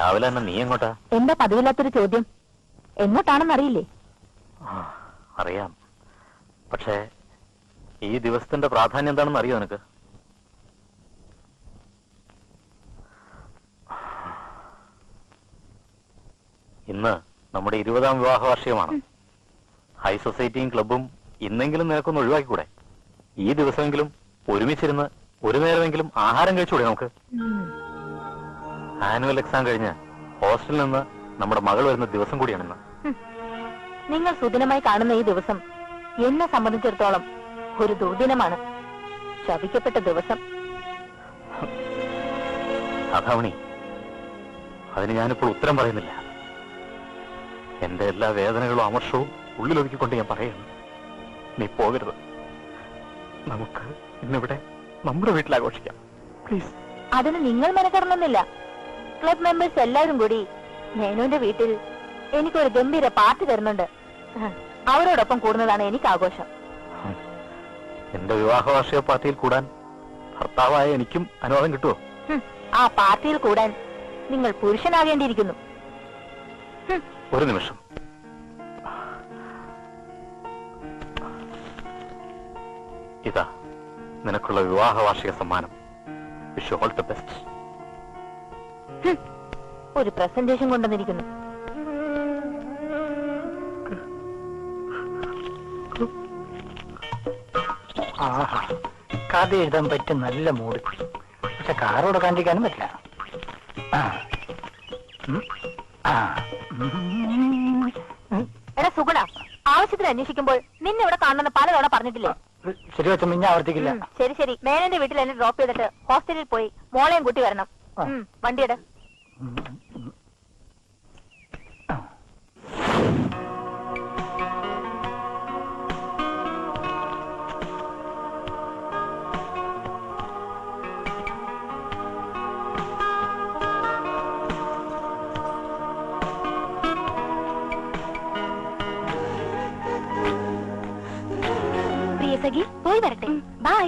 രാവിലെ തന്നെ നീ എങ്ങോട്ടാ? എന്താ പതിവില്ലാത്തൊരു ചോദ്യം? എങ്ങോട്ടാണെന്ന് അറിയില്ലേ? അറിയാം, പക്ഷേ ഈ ദിവസത്തിന്റെ പ്രാധാന്യം എന്താണെന്ന് അറിയോ നിനക്ക്? ഇന്ന് നമ്മുടെ 20ാം വിവാഹ വാർഷികമാണ്. ഹൈ സൊസൈറ്റിയും ക്ലബും ഇന്നെങ്കിലും നിനക്കൊന്ന് ഒഴിവാക്കിക്കൂടെ? ഈ ദിവസമെങ്കിലും ഒരുമിച്ചിരുന്ന് ഒരു നേരമെങ്കിലും ആഹാരം കഴിച്ചുകൂടെ നമുക്ക്? ആനുവൽ എക്സാം കഴിഞ്ഞ് ഹോസ്റ്റലിൽ നിന്ന് നമ്മുടെ മകൾ വരുന്ന ദിവസം കൂടിയാണിന്ന്. നിങ്ങൾ സുദിനമായി കാണുന്ന ഈ ദിവസം എന്നെ സംബന്ധിച്ചിടത്തോളം ഒരു ദുർദിനമാണ്, ശപിക്കപ്പെട്ട ദിവസം. അതാവണി, അതിന് ഞാനിപ്പോൾ ഉത്തരം പറയുന്നില്ല. എന്റെ എല്ലാ വേദനകളും അമർഷവും ഉള്ളിലൊതുക്കിക്കൊണ്ട് ഞാൻ പറയുന്നു, നീ പോകരുത്. നമുക്ക് ഇന്നിവിടെ നമ്മുടെ വീട്ടിൽ ആഘോഷിക്കാം, പ്ലീസ്. അതിന് നിങ്ങൾ മെനക്കെടണമെന്നില്ല. ക്ലബ് മെമ്പേഴ്സ് എല്ലാവരും കൂടി മേനോന്റെ വീട്ടിൽ എനിക്കൊരു ഗംഭീര പാർട്ടി തരുന്നുണ്ട്. അവരോടൊപ്പം കൂടുന്നതാണ് എനിക്ക് ആഘോഷം. എന്റെ വിവാഹ വാർഷിക പാർട്ടിയിൽ കൂടാൻ ഭർത്താവായ എനിക്കും അനുവാദം കിട്ടുമോ? ആ പാർട്ടിയിൽ കൂടാൻ നിങ്ങൾ പുരുഷനാകേണ്ടിയിരിക്കുന്നു. ഒരു നിമിഷം. ഇതാ നിനക്കുള്ള വിവാഹ വാർഷിക സമ്മാനം. Wish you all the best. ഒരു പ്രസന്റേഷൻ കൊണ്ടുവന്നിരിക്കുന്നു. കഥ എഴുതാൻ പറ്റും, നല്ല മൂഡ്. പക്ഷെ കാറോടെ കണ്ടിരിക്കാനും പറ്റില്ല. എടാ സുഗുണ, ആവശ്യത്തിന് അന്വേഷിക്കുമ്പോൾ നിന്നെ ഇവിടെ കാണുന്ന പലതവണ പറഞ്ഞിട്ടില്ലേ? ശരി വെച്ച മിഞ്ഞ ആവർത്തിക്കില്ല. ശരി ശരി, മേനന്റെ വീട്ടിൽ എന്നെ ഡ്രോപ്പ് ചെയ്തിട്ട് ഹോസ്റ്റലിൽ പോയി മോളെയും കൂട്ടി വരണം. വണ്ടിയുടെ പോയി വരട്ടെ. ബൈ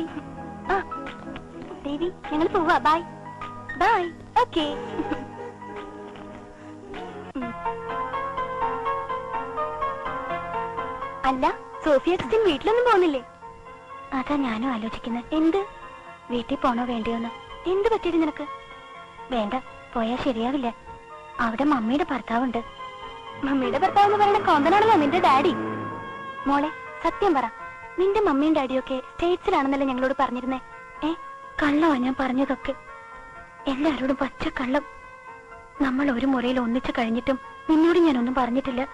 ദേവി, ഞങ്ങൾ പോവാ. Bye bye. ഓക്കേ. അല്ല, സോഫിയ ക്രിസ്ത്യൻ വീട്ടിലൊന്നും പോകുന്നില്ലേ? അതാ ഞാനും ആലോചിക്കുന്നത്. എന്ത്, വീട്ടിൽ പോണോ വേണ്ടിയോന്ന്? എന്ത് പറ്റിയത് നിനക്ക്? വേണ്ട, പോയാൽ ശരിയാവില്ല. അവിടെ മമ്മിയുടെ ഭർത്താവുണ്ട്. മമ്മിയുടെ ഭർത്താവ് എന്ന് പറയുന്ന കോന്തനാണല്ലോ നിന്റെ ഡാഡി. മോളെ സത്യം പറ, നിന്റെ മമ്മിയും ഡാഡിയൊക്കെ സ്റ്റേറ്റ്സിലാണെന്നല്ലേ ഞങ്ങളോട് പറഞ്ഞിരുന്നേ? കള്ളമാ ഞാൻ പറഞ്ഞതൊക്കെ, എല്ലാരോടും പച്ച കള്ളം. നമ്മൾ ഒരു മുറിയിൽ ഒന്നിച്ചു കഴിഞ്ഞിട്ടും നിന്നോട് ഞാനൊന്നും പറഞ്ഞിട്ടില്ല.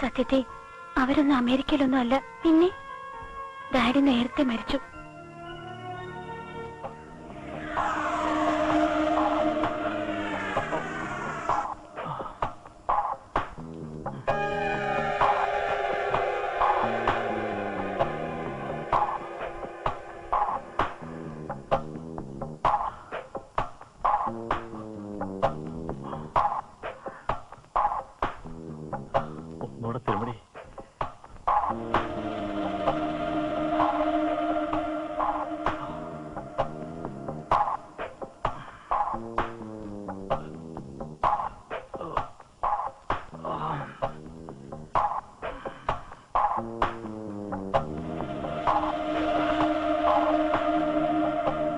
സത്യത്തെ അവരൊന്നും അമേരിക്കയിലൊന്നും അല്ല. പിന്നെ ഡാഡി നേരത്തെ മരിച്ചു.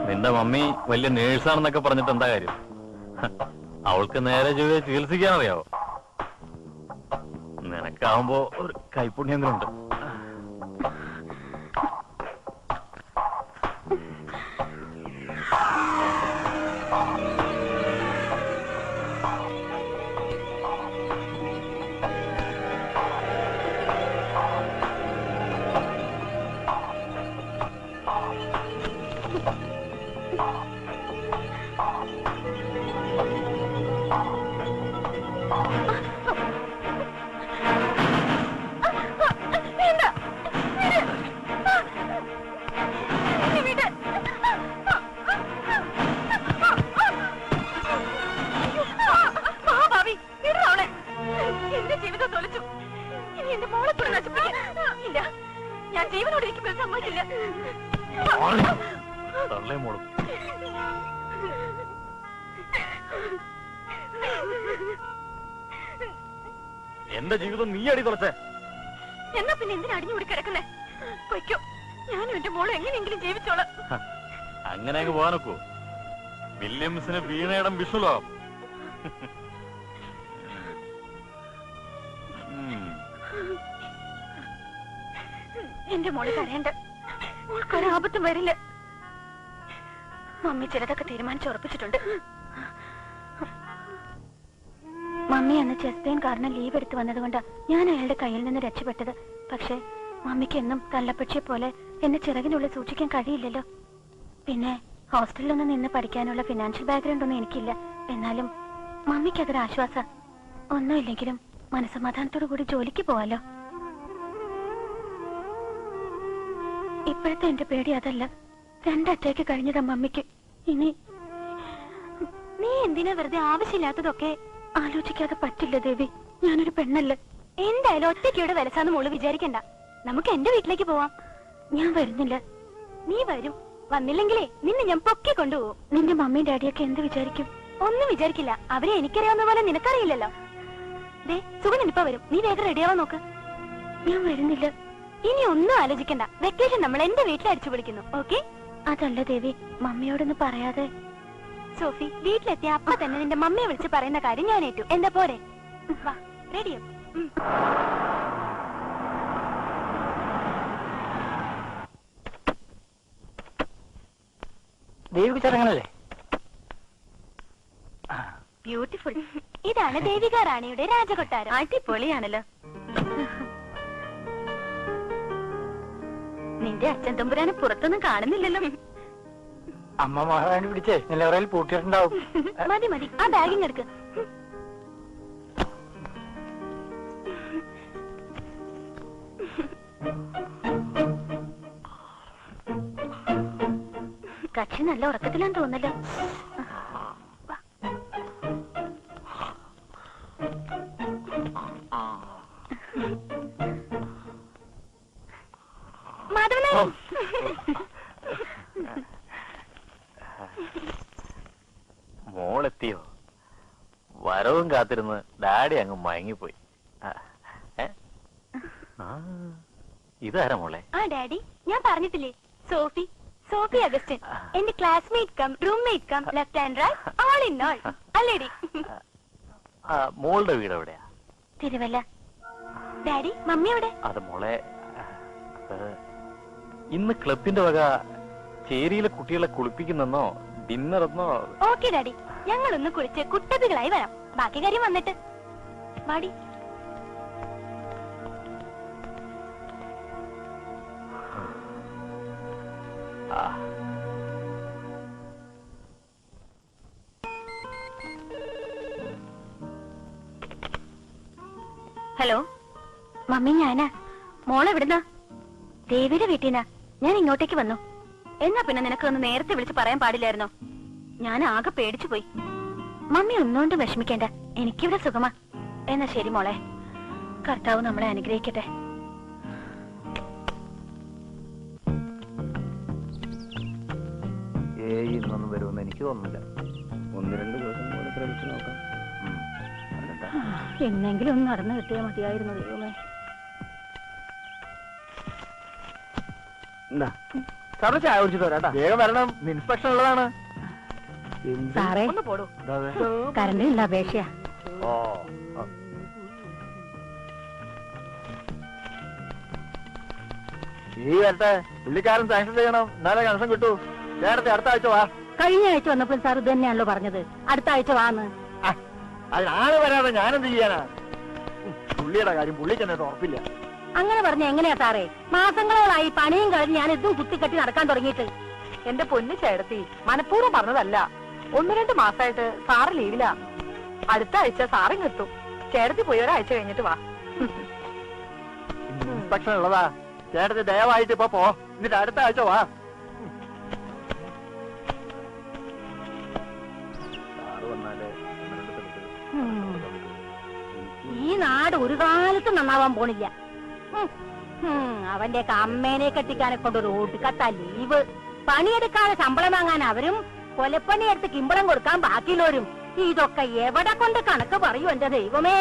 നിന്റെ മമ്മി വലിയ നേഴ്സാണെന്നൊക്കെ പറഞ്ഞിട്ട് എന്താ കാര്യം? അവൾക്ക് നേരെ ചൊവ്വേ ചികിത്സിക്കാനറിയാവോ? നിനക്കാവുമ്പോ ഒരു കൈപ്പുണ്യങ്ങളുണ്ട്. ഞാൻ ജീവനോട് ഇരിക്കുമ്പോൾ സമ്മതിക്കില്ല. എന്റെ ജീവിതം നീ അടി തുളച്ചേ. എന്നാ പിന്നെ എന്തിനാ അടിഞ്ഞുകൂടി കിടക്കുന്നേ? പൊയ്ക്കോ, ഞാനും എന്റെ മോളും എങ്ങനെയെങ്കിലും ജീവിച്ചോളാം. അങ്ങനെ അങ്ങ് പോകാനൊക്കൂ? വില്യംസിന് വീണയിടം വിഷുലോ. എന്റെ മോള് കരയണ്ട, മോൾക്കൊരാപത്തും വരില്ല. മമ്മി ചിലതൊക്കെ തീരുമാനിച്ചുറപ്പിച്ചിട്ടുണ്ട്. മമ്മി അന്ന് ചെസ്റ്റ് പെയിൻ കാരണം ലീവ് എടുത്ത് വന്നതുകൊണ്ടാ ഞാൻ അയാളുടെ കയ്യിൽ നിന്ന് രക്ഷപ്പെട്ടത്. പക്ഷെ മമ്മിക്ക് എന്നും തള്ളപ്പക്ഷിയെ പോലെ എന്നെ ചിറകിനുള്ളിൽ സൂക്ഷിക്കാൻ കഴിയില്ലല്ലോ. പിന്നെ ഹോസ്റ്റലിലൊന്നും നിന്ന് പഠിക്കാനുള്ള ഫിനാൻഷ്യൽ ബാക്ക്ഗ്രൗണ്ട് ഒന്നും എനിക്കില്ല. എന്നാലും മമ്മിക്ക് അതൊരു ആശ്വാസ. ഒന്നുമില്ലെങ്കിലും മനസ്സമാധാനത്തോടു കൂടി ജോലിക്ക് പോവാലോ. ഇപ്പോഴത്തെ എന്റെ പേടി അതല്ല, 2 അറ്റാക്ക് കഴിഞ്ഞതാ മമ്മിക്ക്. ഇനി നീ എന്തിനാ വെറുതെ ആവശ്യമില്ലാത്തതൊക്കെ ആലോചിക്കാതെ? പറ്റില്ല ദേവി, ഞാനൊരു പെണ്ണല്ലേ. എന്തായാലും ഒറ്റയ്ക്കൂടെ വിലസാന്ന് മോള് വിചാരിക്കണ്ട. നമുക്ക് എന്റെ വീട്ടിലേക്ക് പോവാം. ഞാൻ വരുന്നില്ല. നീ വരും. വന്നില്ലെങ്കിലേ നിന്നെ ഞാൻ പൊക്കി കൊണ്ടുപോകും. നിന്റെ മമ്മിയും ഡാഡിയൊക്കെ എന്ത് വിചാരിക്കും? ഒന്നും വിചാരിക്കില്ല. അവരെ എനിക്കറിയാവുന്ന പോലെ നിനക്കറിയില്ലല്ലോ. ദേ സുഗുണൻ ഇപ്പൊ വരും. നീ വേഗം റെഡിയാവാൻ നോക്ക്. ഞാൻ വരുന്നില്ല. ഇനി ഒന്നും ആലോചിക്കണ്ട. വെക്കേഷൻ നമ്മൾ എന്റെ വീട്ടിൽ അടിച്ചു പൊളിക്കുന്നു. ഓക്കെ? അതല്ല ദേവി, മമ്മിയോടൊന്നും പറയാതെ. സോഫി, വീട്ടിലെത്തിയ അപ്പ തന്നെ നിന്റെ മമ്മിയെ വിളിച്ച് പറയുന്ന കാര്യം ഞാൻ ഏറ്റു. എന്താ പോരെ? വാ, റെഡിയോ? ദേവിക ചടങ്ങനല്ലേ? ബ്യൂട്ടിഫുൾ. ഇതാണ് ദേവിക റാണിയുടെ രാജകൊട്ടാരം. അടിപൊളിയാണല്ലോ. നിന്റെ അച്ഛൻ തമ്പുരാനെ പുറത്തൊന്നും കാണുന്നില്ലല്ലോ. അമ്മ മഹാറാണി പിടിച്ചേ നിലവറയിൽ പൂട്ടിയിട്ടുണ്ടാവും. മതി മതി, ആ ബാഗിങ് എടുക്ക്. കക്ഷി നല്ല ഉറക്കത്തിലാന്ന് തോന്നല്ലോ. മോളെത്തിയോ? വരവും കാത്തിരുന്ന് ഡാഡി അങ്ങ് മയങ്ങിപ്പോയി. ഇതാരാ മോളെ? ആ ഡാഡി, ഞാൻ പറഞ്ഞിട്ടില്ലേ, സോഫി. സോഫി അഗസ്റ്റിൻ, എന്റെ classmate cum roommate cum left and right, all in all. അല്ലേടി? മോളുടെ വീട് എവിടെയാ? തിരുവല്ല. ഡാഡി, മമ്മി എവിടെ? അത് മോളെ, ഇന്ന് ക്ലബിന്റെ വക ചേരിയിലെ കുട്ടികളെ കുളിപ്പിക്കുന്നെന്നോ ഡിന്നറെന്നോ. ഓക്കെ ഡാഡി, ഞങ്ങളൊന്ന് കുളിച്ച് കുട്ടപ്പികളായി വരാം. ബാക്കി കാര്യം വന്നിട്ട്. വാടി. ഹലോ മമ്മി, ഞാനാ. മോളെവിടുന്നാ? ദേവിയുടെ വീട്ടിന്നാ. ഞാൻ ഇങ്ങോട്ടേക്ക് വന്നു. എന്നാ പിന്നെ നിനക്ക് ഒന്ന് നേരത്തെ വിളിച്ച് പറയാൻ പാടില്ലായിരുന്നോ? ഞാൻ ആകെ പേടിച്ചു പോയി. മമ്മി ഒന്നുകൊണ്ട് വിഷമിക്കേണ്ട, എനിക്കിവിടെ സുഖമാ. എന്നാ ശരി മോളെ, കർത്താവ് നമ്മളെ അനുഗ്രഹിക്കട്ടെ. ഇന്നൊന്നും വരുമെന്ന് എനിക്ക് തോന്നുന്നില്ല. 1-2 ദിവസം കൂടെ ശ്രമിച്ചു നോക്കാം. എന്നെങ്കിലും ഒന്ന് നടന്നു കിട്ടിയാൽ മതിയായിരുന്നു ദൈവമേ. ചായ കുടിച്ചു തരാട്ടാ. വേഗം വരണം, ഇൻസ്പെക്ഷൻ ഉള്ളതാണ്. സാറേ, കറണ്ട് ഇല്ല, അപേക്ഷയാ. ഈ വരട്ടെ, പുള്ളിക്കാരൻ സാങ്ഷൻ ചെയ്യണം, എന്നാലേ കണക്ഷൻ കിട്ടൂ. നേരത്തെ അടുത്ത ആഴ്ച വാ. കഴിഞ്ഞ ആഴ്ച വന്നപ്പോൾ സാർ ഇത് തന്നെയാണല്ലോ പറഞ്ഞത്, അടുത്ത ആഴ്ച വാന്ന്. അതിനാണ് വരാതെ ഞാനെന്ത് ചെയ്യാനാ? പുള്ളിയുടെ കാര്യം പുള്ളിക്ക് തന്നെ ഉറപ്പില്ല. അങ്ങനെ പറഞ്ഞ എങ്ങനെയാ സാറേ? മാസങ്ങളോളായി പണിയും കഴിഞ്ഞ് ഞാൻ ഇതും കുത്തിക്കെട്ടി നടക്കാൻ തുടങ്ങിയിട്ട്. എന്റെ പൊന്നു ചേട്ടത്തി, മനഃപൂർവ്വം പറഞ്ഞതല്ല. 1-2 മാസമായിട്ട് സാറ് ലീവില്ല. അടുത്ത ആഴ്ച സാറിങ് എത്തും. ചേട്ടത്തി പോയി ഒരാഴ്ച കഴിഞ്ഞിട്ട് വാ. ഇൻസ്പെക്ഷൻ ഉള്ളതാ. ചേട്ടത്തി ദയവായിട്ട് ഇപ്പൊ പോ, എന്നിട്ട് അടുത്ത ആഴ്ച വാ. ഈ നാട് ഒരു കാലത്തും നന്നാവാൻ പോണില്ല. അവന്റെ അമ്മേനെ കെട്ടിക്കാനെ കൊണ്ട് റോഡ് കത്താ ലീവ്. പണിയെടുക്കാതെ ശമ്പളം വാങ്ങാൻ അവരും, കൊലപ്പണിയെടുത്ത് കിമ്പളം കൊടുക്കാൻ ബാക്കിയുള്ളവരും. ഇതൊക്കെ എവിടെ കൊണ്ട് കണക്ക് പറയൂ എന്റെ ദൈവമേ.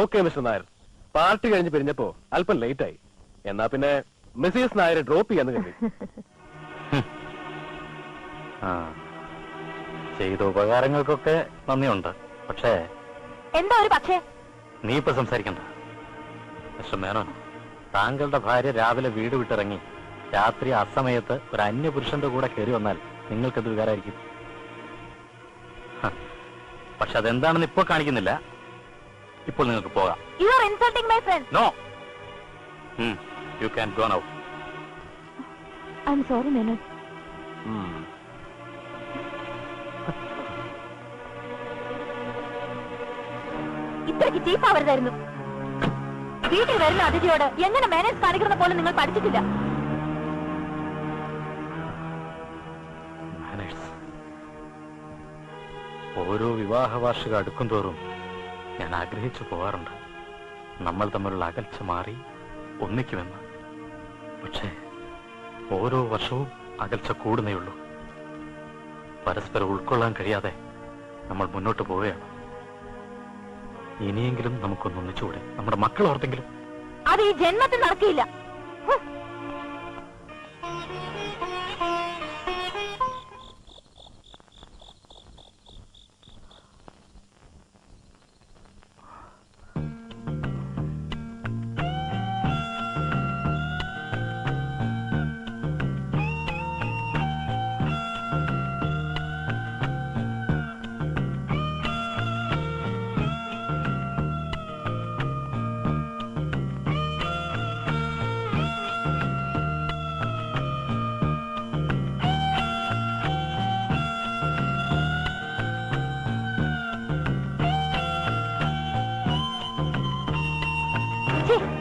ഓക്കെ മിസ്റ്റർ നായർ, പാർട്ടി കഴിഞ്ഞ് പിരിഞ്ഞപ്പോ അല്പം ലേറ്റ് ആയി. എന്നാ പിന്നെ മിസ്സിസ് നായരെ ഡ്രോപ്പ് ചെയ്യാന്ന് കരുതി. ചെയ്ത ഉപകാരങ്ങൾക്കൊക്കെ നന്ദിയുണ്ട്. പക്ഷേ എന്താ ഒരു പക്ഷേ? നീ ഇപ്പൊ സംസാരിക്കണ്ട. മിസ്റ്റർ മേനോൻ, താങ്കളുടെ ഭാര്യ രാവിലെ വീട് വിട്ടിറങ്ങി രാത്രി അസമയത്ത് ഒരു അന്യപുരുഷന്റെ കൂടെ കയറി വന്നാൽ നിങ്ങൾക്കത് വികാരമായിരിക്കും. പക്ഷെ അതെന്താണെന്ന് ഇപ്പൊ കാണിക്കുന്നില്ല. ഇപ്പോൾ നിങ്ങൾക്ക് പോകാം. You are insulting my friend. No. You can go now. I'm sorry, Menon. ഇത്രയ്ക്ക് ചീപ്പാവരുതായിരുന്നു. വീട്ടിൽ വരുന്ന അതിഥിയോട് എങ്ങനെ മാനേജ് കാണിക്കുന്ന പോലെ നിങ്ങൾ പഠിച്ചിട്ടില്ല. ഓരോ വിവാഹ വാർഷിക അടുക്കും തോറും ഞാൻ ആഗ്രഹിച്ചു പോകാറുണ്ട് നമ്മൾ തമ്മിലുള്ള അകൽച്ച മാറി ഒന്നിക്കുമെന്ന്. പക്ഷേ ഓരോ വർഷവും അകൽച്ച കൂടുന്നേയുള്ളൂ. പരസ്പരം ഉൾക്കൊള്ളാൻ കഴിയാതെ നമ്മൾ മുന്നോട്ട് പോവുകയാണ്. ഇനിയെങ്കിലും നമുക്കൊന്നൊന്നിച്ചുകൂടെ? നമ്മുടെ മക്കൾ ഓർത്തെങ്കിലും. അത് ഈ ജന്മത്തിൽ നടക്കില്ല.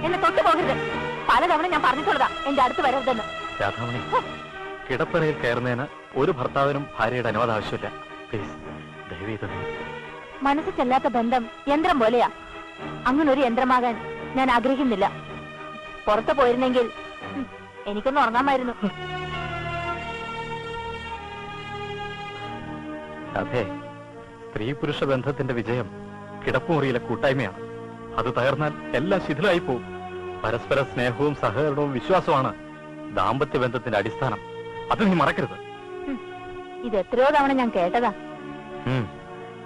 എന്നെ തൊട്ടു പോകരുത്. പലതവണ ഞാൻ പറഞ്ഞിട്ടുള്ളതാ എന്റെ അടുത്ത് വരരുതെന്ന്. രാധാമണി, കിടപ്പറയിൽ കയറുന്നതിന് ഒരു ഭർത്താവിനും ഭാര്യയുടെ അനുവാദം ആവശ്യമില്ല. പ്ലീസ്, ദയവേത്. മനസ്സിൽ ചെല്ലാത്ത ബന്ധം യന്ത്രം പോലെയാ. അങ്ങനൊരു യന്ത്രമാകാൻ ഞാൻ ആഗ്രഹിക്കുന്നില്ല. പുറത്തു പോയിരുന്നെങ്കിൽ എനിക്കൊന്ന് ഉറങ്ങാമായിരുന്നു. അതെ, സ്ത്രീ പുരുഷ ബന്ധത്തിന്റെ വിജയം കിടപ്പുമുറിയിലെ കൂട്ടായ്മയാണ്. അത് തകർന്നാൽ എല്ലാം ശിഥിലായി പോവും. പരസ്പര സ്നേഹവും സഹകരണവും വിശ്വാസവുമാണ് ദാമ്പത്യ ബന്ധത്തിന്റെ അടിസ്ഥാനം. അത് നീ മറക്കരുത്. ഇത് എത്രയോ തവണ ഞാൻ കേട്ടതാ.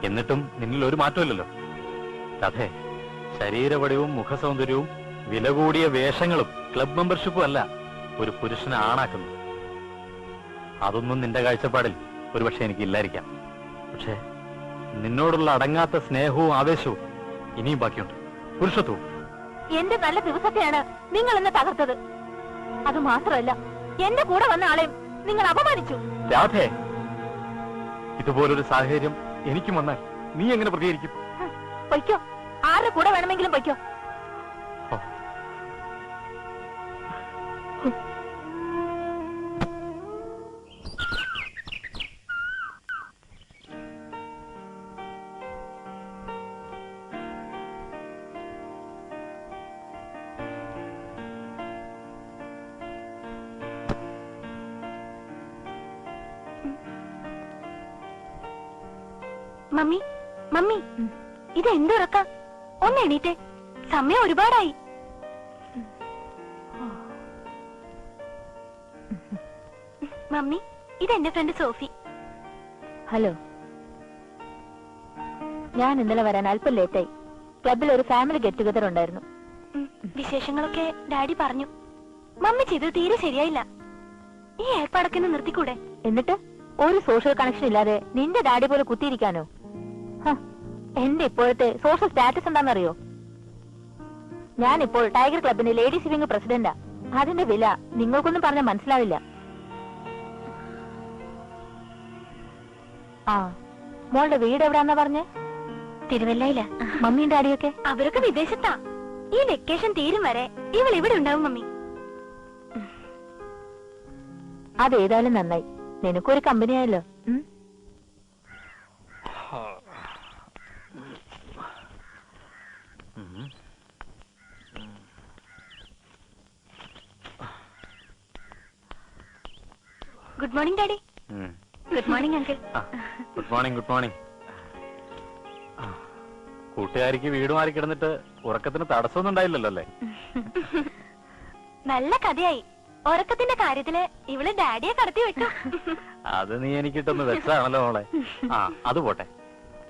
എന്നിട്ടും നിന്നിൽ ഒരു മാറ്റമില്ലല്ലോ. അതെ, ശരീരവടിവും മുഖസൗന്ദര്യവും വില കൂടിയ വേഷങ്ങളും ക്ലബ് മെമ്പർഷിപ്പും അല്ല ഒരു പുരുഷനെ ആണാക്കുന്നു. അതൊന്നും നിന്റെ കാഴ്ചപ്പാടിൽ ഒരുപക്ഷെ എനിക്കില്ലായിരിക്കാം. പക്ഷേ നിന്നോടുള്ള അടങ്ങാത്ത സ്നേഹവും ആവേശവും ഇനിയും ബാക്കിയുണ്ട്. പുരുഷത്വവും. എന്റെ നല്ല ദിവസത്തെയാണ് നിങ്ങൾ എന്നെ തകർത്തത്. അത് മാത്രമല്ല, എന്റെ കൂടെ വന്ന ആളെയും നിങ്ങൾ അപമാനിച്ചു. രാധേ, ഇതുപോലൊരു സാഹചര്യം എനിക്കും വന്നാൽ നീ എങ്ങനെ പ്രതികരിക്കും? പൊയ്ക്കോ, ആരുടെ കൂടെ വേണമെങ്കിലും പൊയ്ക്കോ. മമ്മി, മമ്മി, ഇത് എന്തുറക്ക? ഒന്ന് എണീറ്റേ, സമയം ഒരുപാടായി. മമ്മി, ഇത് എന്റെ ഫ്രണ്ട് സോഫി. ഹലോ. ഞാൻ ഇന്നലെ വരാൻ അല്പം ലേറ്റായി. ക്ലബിൽ ഒരു ഫാമിലി ഗെറ്റ് ടുഗദർ ഉണ്ടായിരുന്നു. വിശേഷങ്ങളൊക്കെ ഡാഡി പറഞ്ഞു. മമ്മി ചെയ്തത് തീരെ ശരിയായില്ല. ഈ ഏർപ്പാടൊക്കെ നിർത്തിക്കൂടെ? എന്നിട്ട് ഒരു സോഷ്യൽ കണക്ഷൻ ഇല്ലാതെ നിന്റെ ഡാഡി പോലെ കുത്തിയിരിക്കാനോ? എന്റെ ഇപ്പോഴത്തെ സോഷ്യൽ സ്റ്റാറ്റസ് എന്താണെന്നറിയോ? ഞാനിപ്പോൾ ടൈഗർ ക്ലബിന്റെ ലേഡീസ് വിംഗ് പ്രസിഡന്റാ. അതിന്റെ വില നിങ്ങൾക്കൊന്നും പറഞ്ഞാൽ മനസ്സിലാവില്ല. ആ, മോളുടെ വീട് എവിടാന്നാ പറഞ്ഞേ? തിരുവല്ലയില. മമ്മിയും ഡാഡിയൊക്കെ? അവരൊക്കെ വിദേശത്താ. ഈ വെക്കേഷൻ തീരും വരെ ഇവൾ ഇവിടെ ഉണ്ടാവും മമ്മി. അതേതായാലും നന്നായി, നിനക്കൊരു കമ്പനി ആയല്ലോ. Good morning daddy. Good morning uncle. Good morning. Good morning. കൂട്ടുകാരിക്ക് വീട് മാറി കിടന്നിട്ട് ഉറക്കത്തിന് തടസ്സമൊന്നും ഉണ്ടായില്ലല്ലോ അല്ലേ? നല്ല കഥയായി. ഉറക്കത്തിന്റെ കാര്യത്തില് ഇവള് ഡാഡിയെ കടത്തി വിട്ടു. അത് നീ എനിക്കിട്ടൊന്ന് വെച്ചാണല്ലോ മോളെ. ആ, അത് പോട്ടെ.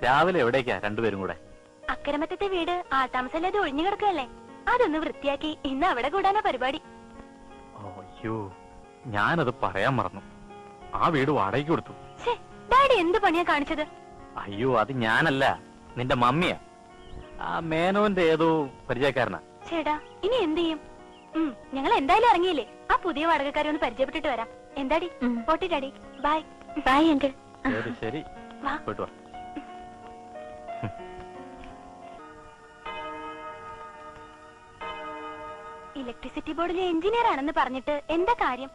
രാവിലെ എവിടേക്കാ രണ്ടുപേരും കൂടെ? അക്കരമറ്റത്തെ വീട് ആൾത്താമസല്ലാതെ ഒഴിഞ്ഞു കിടക്കുകയല്ലേ, അതൊന്ന് വൃത്തിയാക്കി ഇന്ന് അവിടെ കൂടാനാ പരിപാടി. അയ്യോ, ഞാനത് പറയാൻ മറന്നു. ആ വീട് വാടകയ്ക്ക് കൊടുത്തു. ഡാഡി എന്ത് പണിയാ കാണിച്ചത്? അയ്യോ, അത് ഞാനല്ല, നിന്റെ മമ്മിയാ. ആ മേനോന്റെ ഏതോ പരിചയക്കാരനാ. ചേട്ടാ, ഇനി എന്ത് ചെയ്യും? ഞങ്ങൾ എന്തായാലും ഇറങ്ങിയില്ലേ, ആ പുതിയ വാടകക്കാരെ ഒന്ന് പരിചയപ്പെട്ടിട്ട് വരാം. എന്താടി? പോട്ടി ഡാഡി. ബൈ. Bye uncle. ശരി ശരി, പോയിട്ട് വാ. ഇലക്ട്രിസിറ്റി ബോർഡിലെ എഞ്ചിനീയർ ആണെന്ന് പറഞ്ഞിട്ട് എന്താ കാര്യം?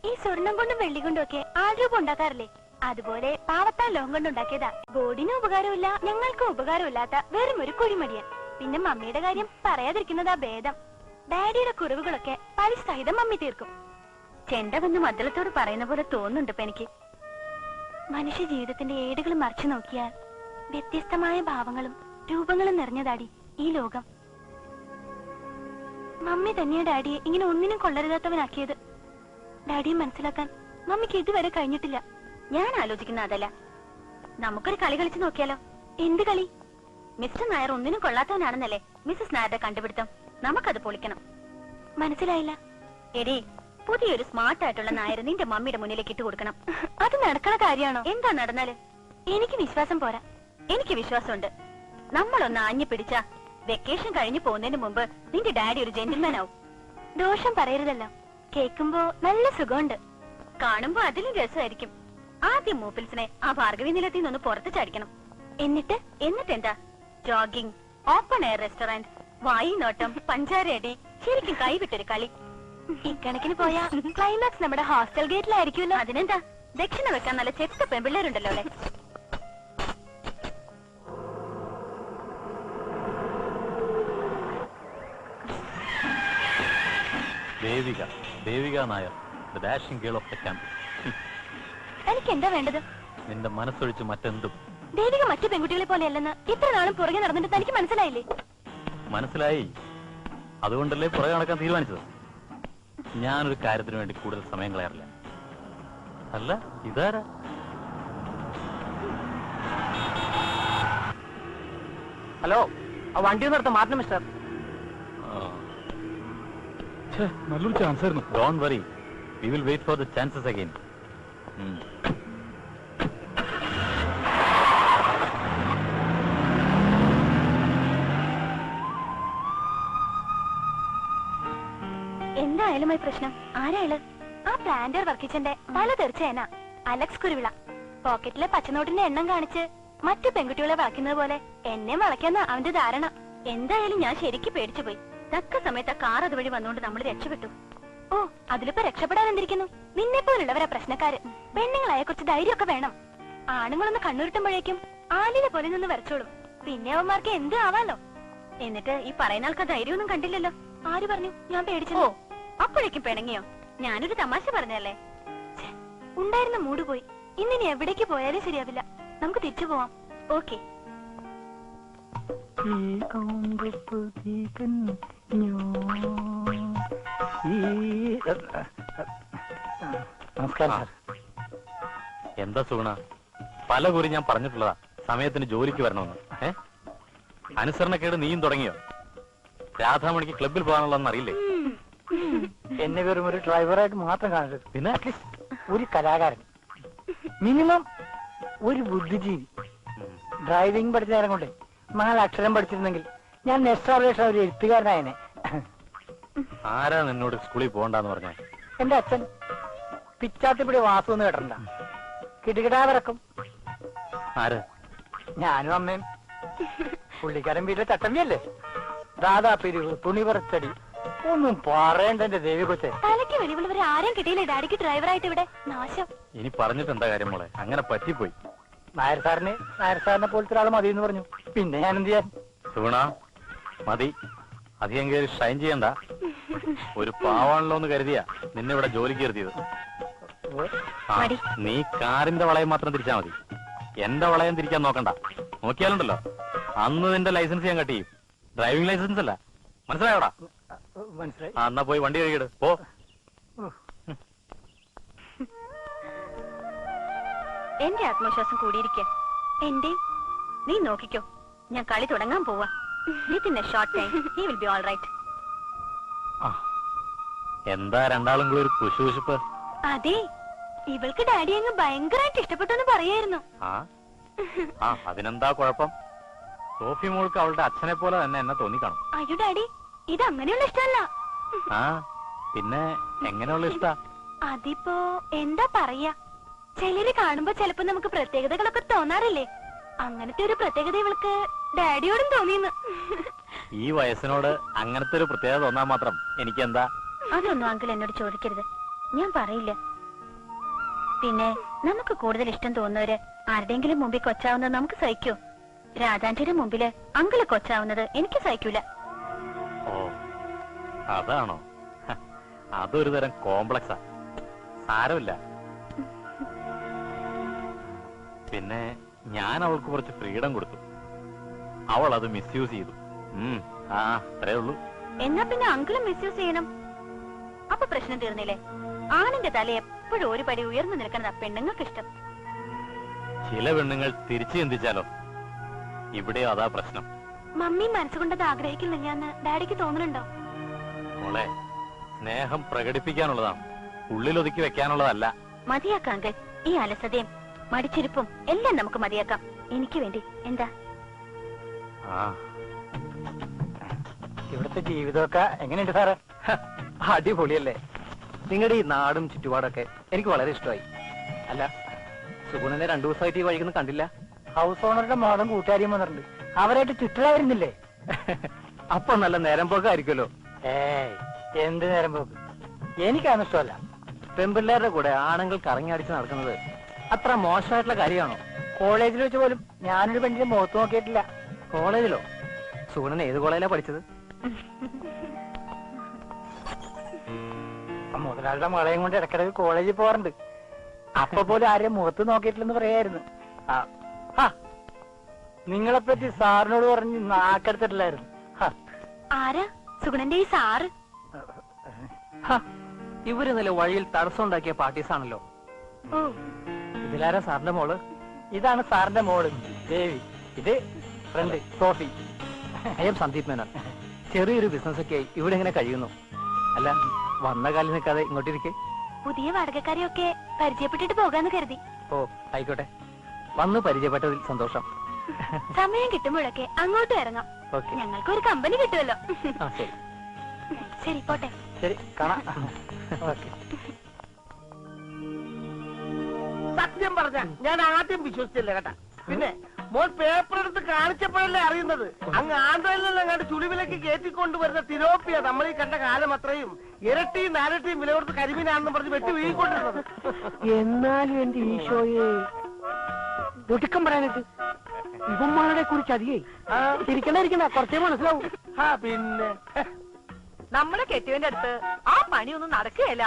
ഈ സ്വർണം കൊണ്ടും വെള്ളി കൊണ്ടും ഒക്കെ ആൾരൂപം ഉണ്ടാക്കാറില്ലേ, അതുപോലെ പാവത്താൻ ലോഹം കൊണ്ടുണ്ടാക്കിയതാ. ബോർഡിനും ഉപകാരമില്ല, ഞങ്ങൾക്കും ഉപകാരമില്ലാത്ത വെറും ഒരു കുഴിമടിയൻ. പിന്നെ മമ്മിയുടെ കാര്യം പറയാതിരിക്കുന്നതാ ഭേദം. ഡാഡിയുടെ കുറവുകളൊക്കെ പലിശ സഹിതം മമ്മി തീർക്കും. ചെണ്ട വന്ന് മദ്ദളത്തോട് പറയുന്ന പോലെ തോന്നുന്നുണ്ട് ഇപ്പൊ എനിക്ക്. മനുഷ്യ ജീവിതത്തിന്റെ ഏടുകൾ മറിച്ചു നോക്കിയാൽ വ്യത്യസ്തമായ ഭാവങ്ങളും രൂപങ്ങളും നിറഞ്ഞതാടി ഈ ലോകം. മമ്മി തന്നെയാ ഡാഡിയെ ഇങ്ങനെ ഒന്നിനും കൊള്ളരുതാത്തവനാക്കിയത്. ഡാഡിയെ മനസ്സിലാക്കാൻ മമ്മിക്ക് ഇതുവരെ കഴിഞ്ഞിട്ടില്ല. ഞാൻ ആലോചിക്കുന്ന അതല്ല, നമുക്കൊരു കളി കളിച്ചു നോക്കിയാലോ? എന്ത് കളി? മിസ്റ്റർ നായർ ഒന്നിനും കൊള്ളാത്തവനാണെന്നല്ലേ മിസ്സസ് നായരുടെ കണ്ടുപിടുത്തം. നമുക്കത് പൊളിക്കണം. മനസ്സിലായില്ല? എടി, പുതിയൊരു സ്മാർട്ട് ആയിട്ടുള്ള നായർ നിന്റെ മമ്മിയുടെ മുന്നിലേക്ക് ഇട്ട് കൊടുക്കണം. അത് നടക്കണ കാര്യമാണോ? എന്താ നടന്നാല്? എനിക്ക് വിശ്വാസം പോരാ. എനിക്ക് വിശ്വാസമുണ്ട്. നമ്മളൊന്ന് ആഞ്ഞു പിടിച്ച വെക്കേഷൻ കഴിഞ്ഞു പോകുന്നതിന് മുമ്പ് നിന്റെ ഡാഡി ഒരു ജെന്റിൽമാൻ ആവും. ദോഷം പറയരുതല്ലോ, കേൾക്കുമ്പോ നല്ല സുഖമുണ്ട്, കാണുമ്പോ അതിലും രസമായിരിക്കും. ആദ്യം മൂപ്പിൽസിനെ ആ ഭാർഗവി നിലത്തിൽ നിന്ന് പുറത്ത് ചാടിക്കണം. എന്നിട്ട് എന്താ? ജോഗിങ്, ഓപ്പൺ എയർ റെസ്റ്റോറന്റ്, വായി നോട്ടം, പഞ്ചാരയടി, ശരിക്കും കൈവിട്ടൊരു കളി. ഇക്കണക്കിന് പോയാ ക്ലൈമാക്സ് നമ്മുടെ ഹോസ്റ്റൽ ഗേറ്റിലായിരിക്കുമല്ലോ. അതിനെന്താ, ദക്ഷിണ വെക്കാൻ നല്ല ചെത്ത പെൺപിള്ളേരുണ്ടല്ലോ അല്ലെ? Devika Nair, the dashing girl of the camp. എനിക്ക് എന്താ വേണ്ടത്? നിന്റെ മനസ്സൊഴിച്ച് മറ്റെന്തും. ദേവിക മറ്റു പെൺകുട്ടികളെ പോലെയല്ലെന്ന് ഇത്ര നാളും പുറകെ നടന്നിട്ട് തനിക്ക് മനസ്സിലായില്ലേ? മനസ്സിലായി, അതുകൊണ്ടല്ലേ പുറകെ നടക്കാൻ തീരുമാനിച്ചത്. ഞാനൊരു കാര്യത്തിന് വേണ്ടി കൂടുതൽ സമയം കളയാറില്ല. അല്ല, ഇതാരാ? ഹലോ, ആ വണ്ടി നിർത്താൻ മാറ്റണം മിസ്റ്റർ. നല്ലൊരു ചാൻസ് ആയിരുന്നു. Don't worry, we will wait for the chances again. എന്തായാലും പ്രശ്നം ആരാള്? ആ പ്ലാന്റർ വർക്കിച്ചന്റെ തല തെറിച്ചേനാ അലക്സ് കുരുവിള. പോക്കറ്റിലെ പച്ചനോട്ടിന്റെ എണ്ണം കാണിച്ച് മറ്റു പെൺകുട്ടികളെ വളയ്ക്കുന്നത് പോലെ എന്നെ വളയ്ക്കാന്ന അവന്റെ ധാരണ. എന്തായാലും ഞാൻ ശരിക്കും പേടിച്ചു പോയി. തക്ക സമയത്ത് ആ കാർ അതുവഴി വന്നുകൊണ്ട് നമ്മൾ രക്ഷപ്പെട്ടു. ഓ, അതിലിപ്പോ രക്ഷപ്പെടാൻ എന്തിരിക്കുന്നു? നിന്നെ പോലുള്ളവരാ പ്രശ്നക്കാര്. പെണ്ണുങ്ങളായ കുറച്ച് ധൈര്യമൊക്കെ വേണം. ആണുങ്ങളൊന്ന് കണ്ണുരുട്ടുമ്പോഴേക്കും ആലിനെ പോലെ നിന്ന് വരച്ചോളും. പിന്നെ അവന്മാർക്ക് എന്ത് ആവാലോ. എന്നിട്ട് ഈ പറയുന്ന ആൾക്ക് ധൈര്യമൊന്നും കണ്ടില്ലല്ലോ. ആര് പറഞ്ഞു ഞാൻ പേടിച്ചു? ഓ, അപ്പോഴേക്കും പിണങ്ങിയോ? ഞാനൊരു തമാശ പറഞ്ഞല്ലേ. ഉണ്ടായിരുന്ന മൂഡ് പോയി. ഇന്നിനി എവിടേക്ക് പോയാലും ശരിയാവില്ല. നമുക്ക് തിരിച്ചു പോവാം. ഓക്കെ. നമസ്കാരം. എന്താ സുഗുണ, പല കുറി ഞാൻ പറഞ്ഞിട്ടുള്ളതാ സമയത്തിന് ജോലിക്ക് വരണമെന്ന്. അനുസരണക്കേട് നീയും തുടങ്ങിയോ? രാധാമണിക്ക് ക്ലബിൽ പോകാനുള്ളതെന്ന് അറിയില്ലേ? എന്നെ വെറും ഒരു ഡ്രൈവറായിട്ട് മാത്രം കാണരുത്. പിന്നെ ഒരു കലാകാരൻ, മിനിമം ഒരു ബുദ്ധിജീവി. ഡ്രൈവിംഗ് പഠിച്ച നേരം കൊണ്ട് 4 അക്ഷരം പഠിച്ചിരുന്നെങ്കിൽ ഞാൻ എസ്റ്റാബ്ലിഷ് ഒരു എഴുത്തുകാരനായനെ. ആരാ നിന്നോട് സ്കൂളിൽ പോകണ്ടെന്ന് പറഞ്ഞേ? എന്റെ അച്ഛൻ പിച്ചാത്തിപ്പിടി വാസു എന്ന് കേട്ടിട്ടുണ്ട? കിടുകിടാവിറക്കും. ആര്? ഞാനും അമ്മയും. പുള്ളിക്കാരൻ വീട്ടിലെ ചട്ടമ്പിയല്ലേ? ദാദാ പിരിവ്, തുണി പറച്ചടി, ഒന്നും പറയണ്ട എന്റെ ദേവി കൊച്ചെ. തലയ്ക്ക് വെളിവുള്ളവരെ ആരും കിട്ടിയില്ലേ ഡാഡിക്ക് ഡ്രൈവറായിട്ട് ഇവിടെ? നാശം. ഇനി പറഞ്ഞിട്ട് എന്താ കാര്യം മോളെ? അങ്ങനെ പറ്റിപ്പോയി. നായർ സാറിനെ പോലത്തെ ഒരാൾ മതി എന്ന് പറഞ്ഞു. പിന്നെ ഞാൻ എന്ത് ചെയ്യാൻ? സുഗുണ മതി, അധികം കയറി ഷൈൻ ചെയ്യണ്ട. ഒരു പാവാണല്ലോ എന്ന് കരുതിയാ നിന്നെ ഇവിടെ ജോലിക്ക് നിർത്തിയത്. ആ, മടി. നീ കാറിന്റെ വളയം മാത്രം തിരിച്ചാ മതി, എന്റെ വളയം തിരിക്കാൻ നോക്കണ്ട. നോക്കിയാലുണ്ടല്ലോ അന്ന് നിന്റെ ലൈസൻസ് ഞാൻ കട്ട് ചെയ്യും. ഡ്രൈവിംഗ് ലൈസൻസ് അല്ല, മനസ്സിലായോടാ? മനസ്സിലായി. ആ എന്നാ പോയി വണ്ടി കഴുകിയിട് പോ. എന്റെ ആത്മവിശ്വാസം കൂടിയിരിക്കുക. എന്റെ നീ നോക്കിക്കോ, ഞാൻ കളി തുടങ്ങാൻ പോവാ. Within a short time he will be all right. എന്താ രണ്ടാളും കൂടി ഒരു കുശുകുശുപ്പ്? അതെ, ഇവൾക്ക് ഡാഡി അങ്ങ് ഭയങ്കരമായിട്ട് ഇഷ്ടപ്പെട്ടു എന്ന് പറയായിരുന്നു. ആ അതിനെന്താ കുഴപ്പം? സോഫി മോൾക്ക് അവളുടെ അച്ഛനെ പോലെ തന്നെ എന്നെ തോന്നിക്കാണും. അയ്യോ ഡാഡി, ഇത് അങ്ങനെയുള്ള ഇഷ്ടമല്ല. ആ പിന്നെ എങ്ങനെയുള്ള ഇഷ്ടാ? അതിപ്പോ എന്താ പറയാ, ചിലര് കാണുമ്പോ ചിലപ്പോ നമുക്ക് പ്രത്യേകതകളൊക്കെ തോന്നാറില്ലേ? അങ്ങനത്തെ ഒരു പ്രത്യേകത ഇവൾക്ക് ഡാഡിയോടും തോന്നിയെന്ന്. ഈ വയസ്സിനോട് അങ്ങനത്തെ ഒരു പ്രത്യേകത തോന്നാൻ മാത്രം എനിക്കെന്താ? അതൊന്നും അങ്കിൾ എന്നോട് ചോദിക്കരുത്, ഞാൻ പറയില്ല. പിന്നെ നമുക്ക് കൂടുതൽ ഇഷ്ടം തോന്നുന്നവര് ആരുടെങ്കിലും മുമ്പിൽ കൊച്ചാവുന്നത് നമുക്ക് സഹിക്കോ? രാധാന്റിയുടെ മുമ്പില് അങ്കിള് കൊച്ചാവുന്നത് എനിക്ക് സഹിക്കൂല. ഓ അതാണോ? അതൊരു തരം കോംപ്ലക്സാ. സാരമില്ല. പിന്നെ ഞാൻ അവൾക്ക് കുറച്ച് ഫ്രീഡം കൊടുത്തു, അവൾ അത് മിസ്യൂസ് ചെയ്തു. അത്രേ ഉള്ളൂ. എന്നാ പിന്നെ അങ്കിളും മിസ്യൂസ് ചെയ്യണം, അപ്പൊ പ്രശ്നം തീർന്നില്ലേ? ആണിന്റെ തല എപ്പോഴും ഒരു പടി ഉയർന്നു നിൽക്കുന്ന പെണ്ണുങ്ങൾക്ക് ഇഷ്ടം. ചില പെണ്ണുങ്ങൾ തിരിച്ചു ചിന്തിച്ചാലോ? ഇവിടെ അതാ പ്രശ്നം. മമ്മി മനസ്സുകൊണ്ടത് ആഗ്രഹിക്കുന്നില്ലാന്ന് ഡാഡിക്ക് തോന്നുന്നുണ്ടോ? മോളെ, സ്നേഹം പ്രകടിപ്പിക്കാനുള്ളതാണ്, ഉള്ളിലൊതുക്കി വെക്കാനുള്ളതല്ല. മതിയാക്കാം അങ്കിൾ, ഈ അലസതയും മടിച്ചിരിപ്പും എല്ലാം നമുക്ക് മതിയാക്കാം. എനിക്ക് വേണ്ടി എന്താ? ഇവിടുത്തെ ജീവിതമൊക്കെ എങ്ങനെയുണ്ട് സാറ്? അടിപൊളിയല്ലേ? നിങ്ങളുടെ ഈ നാടും ചുറ്റുപാടൊക്കെ എനിക്ക് വളരെ ഇഷ്ടമായി. അല്ല, സുഗുണനെ 2 ദിവസമായിട്ട് ഈ വഴിക്കൊന്നും കണ്ടില്ല. ഹൗസ് ഓണറുടെ മോളും കൂട്ടുകാരിയും വന്നിട്ടുണ്ട്. അവരായിട്ട് ചുറ്റിലായിരുന്നില്ലേ? അപ്പൊ നല്ല നേരം പോക്കായിരിക്കുമല്ലോ. ഏയ്, എന്ത് നേരം പോക്ക്? എനിക്കതൊന്നും ഇഷ്ടമല്ല. പെൺപിള്ളേരുടെ കൂടെ ആണുങ്ങൾ കറങ്ങി അടിച്ച് നടക്കുന്നത് അത്ര മോശമായിട്ടുള്ള കാര്യമാണോ? കോളേജിൽ വെച്ച് പോലും ഞാനൊരു പെണ്ണിന്റെ മുഖത്ത് നോക്കിയിട്ടില്ല. കോളേജിലോ? സുഗുണൻ ഏത് കോളേജിലാ പഠിച്ചത്? മുതലാളിയുടെ മകളെയും കൊണ്ട് ഇടയ്ക്കിടയ്ക്ക് കോളേജിൽ പോകാറുണ്ട്. അപ്പൊ പോലും ആരെയും മുഖത്ത് നോക്കിയിട്ടില്ലെന്ന് പറയായിരുന്നു. നിങ്ങളെപ്പറ്റി സാറിനോട് പറഞ്ഞ് നാക്കെടുത്തിട്ടില്ലായിരുന്നു. ആരാ സുഗുണന്റെ ഈ സാറ്? ഇവര് നല്ല വഴിയിൽ തടസ്സം ഉണ്ടാക്കിയ പാർട്ടീസാണല്ലോ. ഓ, ഇതിലാരാ സാറിന്റെ മോള്? ഇതാണ് സാറിന്റെ മോള് ദേവി. ഇത് friend Sophie. I'm Sandeep Menon. ചെറിയൊരു ബിസിനസ് ഒക്കെ ഇവിടെ ഇങ്ങനെ കഴിയുന്നു. അല്ല, വന്ന കാലം നിൽക്കാതെ ഇങ്ങോട്ടിരിക്കെ. പുതിയ വാടകക്കാരെയൊക്കെ പരിചയപ്പെട്ടിട്ട് പോകാന്ന് കരുതി. ഓ ആയിക്കോട്ടെ, വന്ന് പരിചയപ്പെട്ടതിൽ സന്തോഷം. സമയം കിട്ടുമ്പോഴൊക്കെ അങ്ങോട്ട് ഇറങ്ങാം. ഓക്കെ. ഞങ്ങൾക്ക് ഒരു കമ്പനി കിട്ടുമല്ലോ. ആ ശരി. ശരി, പോട്ടെ. ശരി, കാണാം. ഓക്കെ. സത്യം പറഞ്ഞ ഞാൻ ആദ്യം വിശ്വസിച്ചില്ല കേട്ടാ. പിന്നെ മോൻ പേപ്പർ എടുത്ത് കാണിച്ചപ്പോഴല്ലേ അറിയുന്നത്. അങ്ങ് ആന്ധ്രയിൽ നിന്ന് അങ്ങോട്ട് ചുളിവിലേക്ക് കയറ്റിക്കൊണ്ടുവരുന്ന തിലോപ്പിയ നമ്മൾ ഈ കണ്ട കാലം അത്രയും ഇരട്ടിയും നാരട്ടിയും വില കൊടുത്ത് കരിമീനാണെന്ന് പറഞ്ഞ് വെട്ടി വീഴിക്കൊണ്ടിരുന്നത്. എന്നാലും എന്റെ ഈശോയെ ഒടുക്കം പറയാനായിട്ട് ഇവന്മാരുടെ കുറിച്ച് അധികേ ഇരിക്കണ കുറച്ചേ മനസ്സിലാവും. പിന്നെ നമ്മുടെ കെട്ടിയവന്റെ അടുത്ത് ആ പണിയൊന്നും നടക്കുകയല്ല.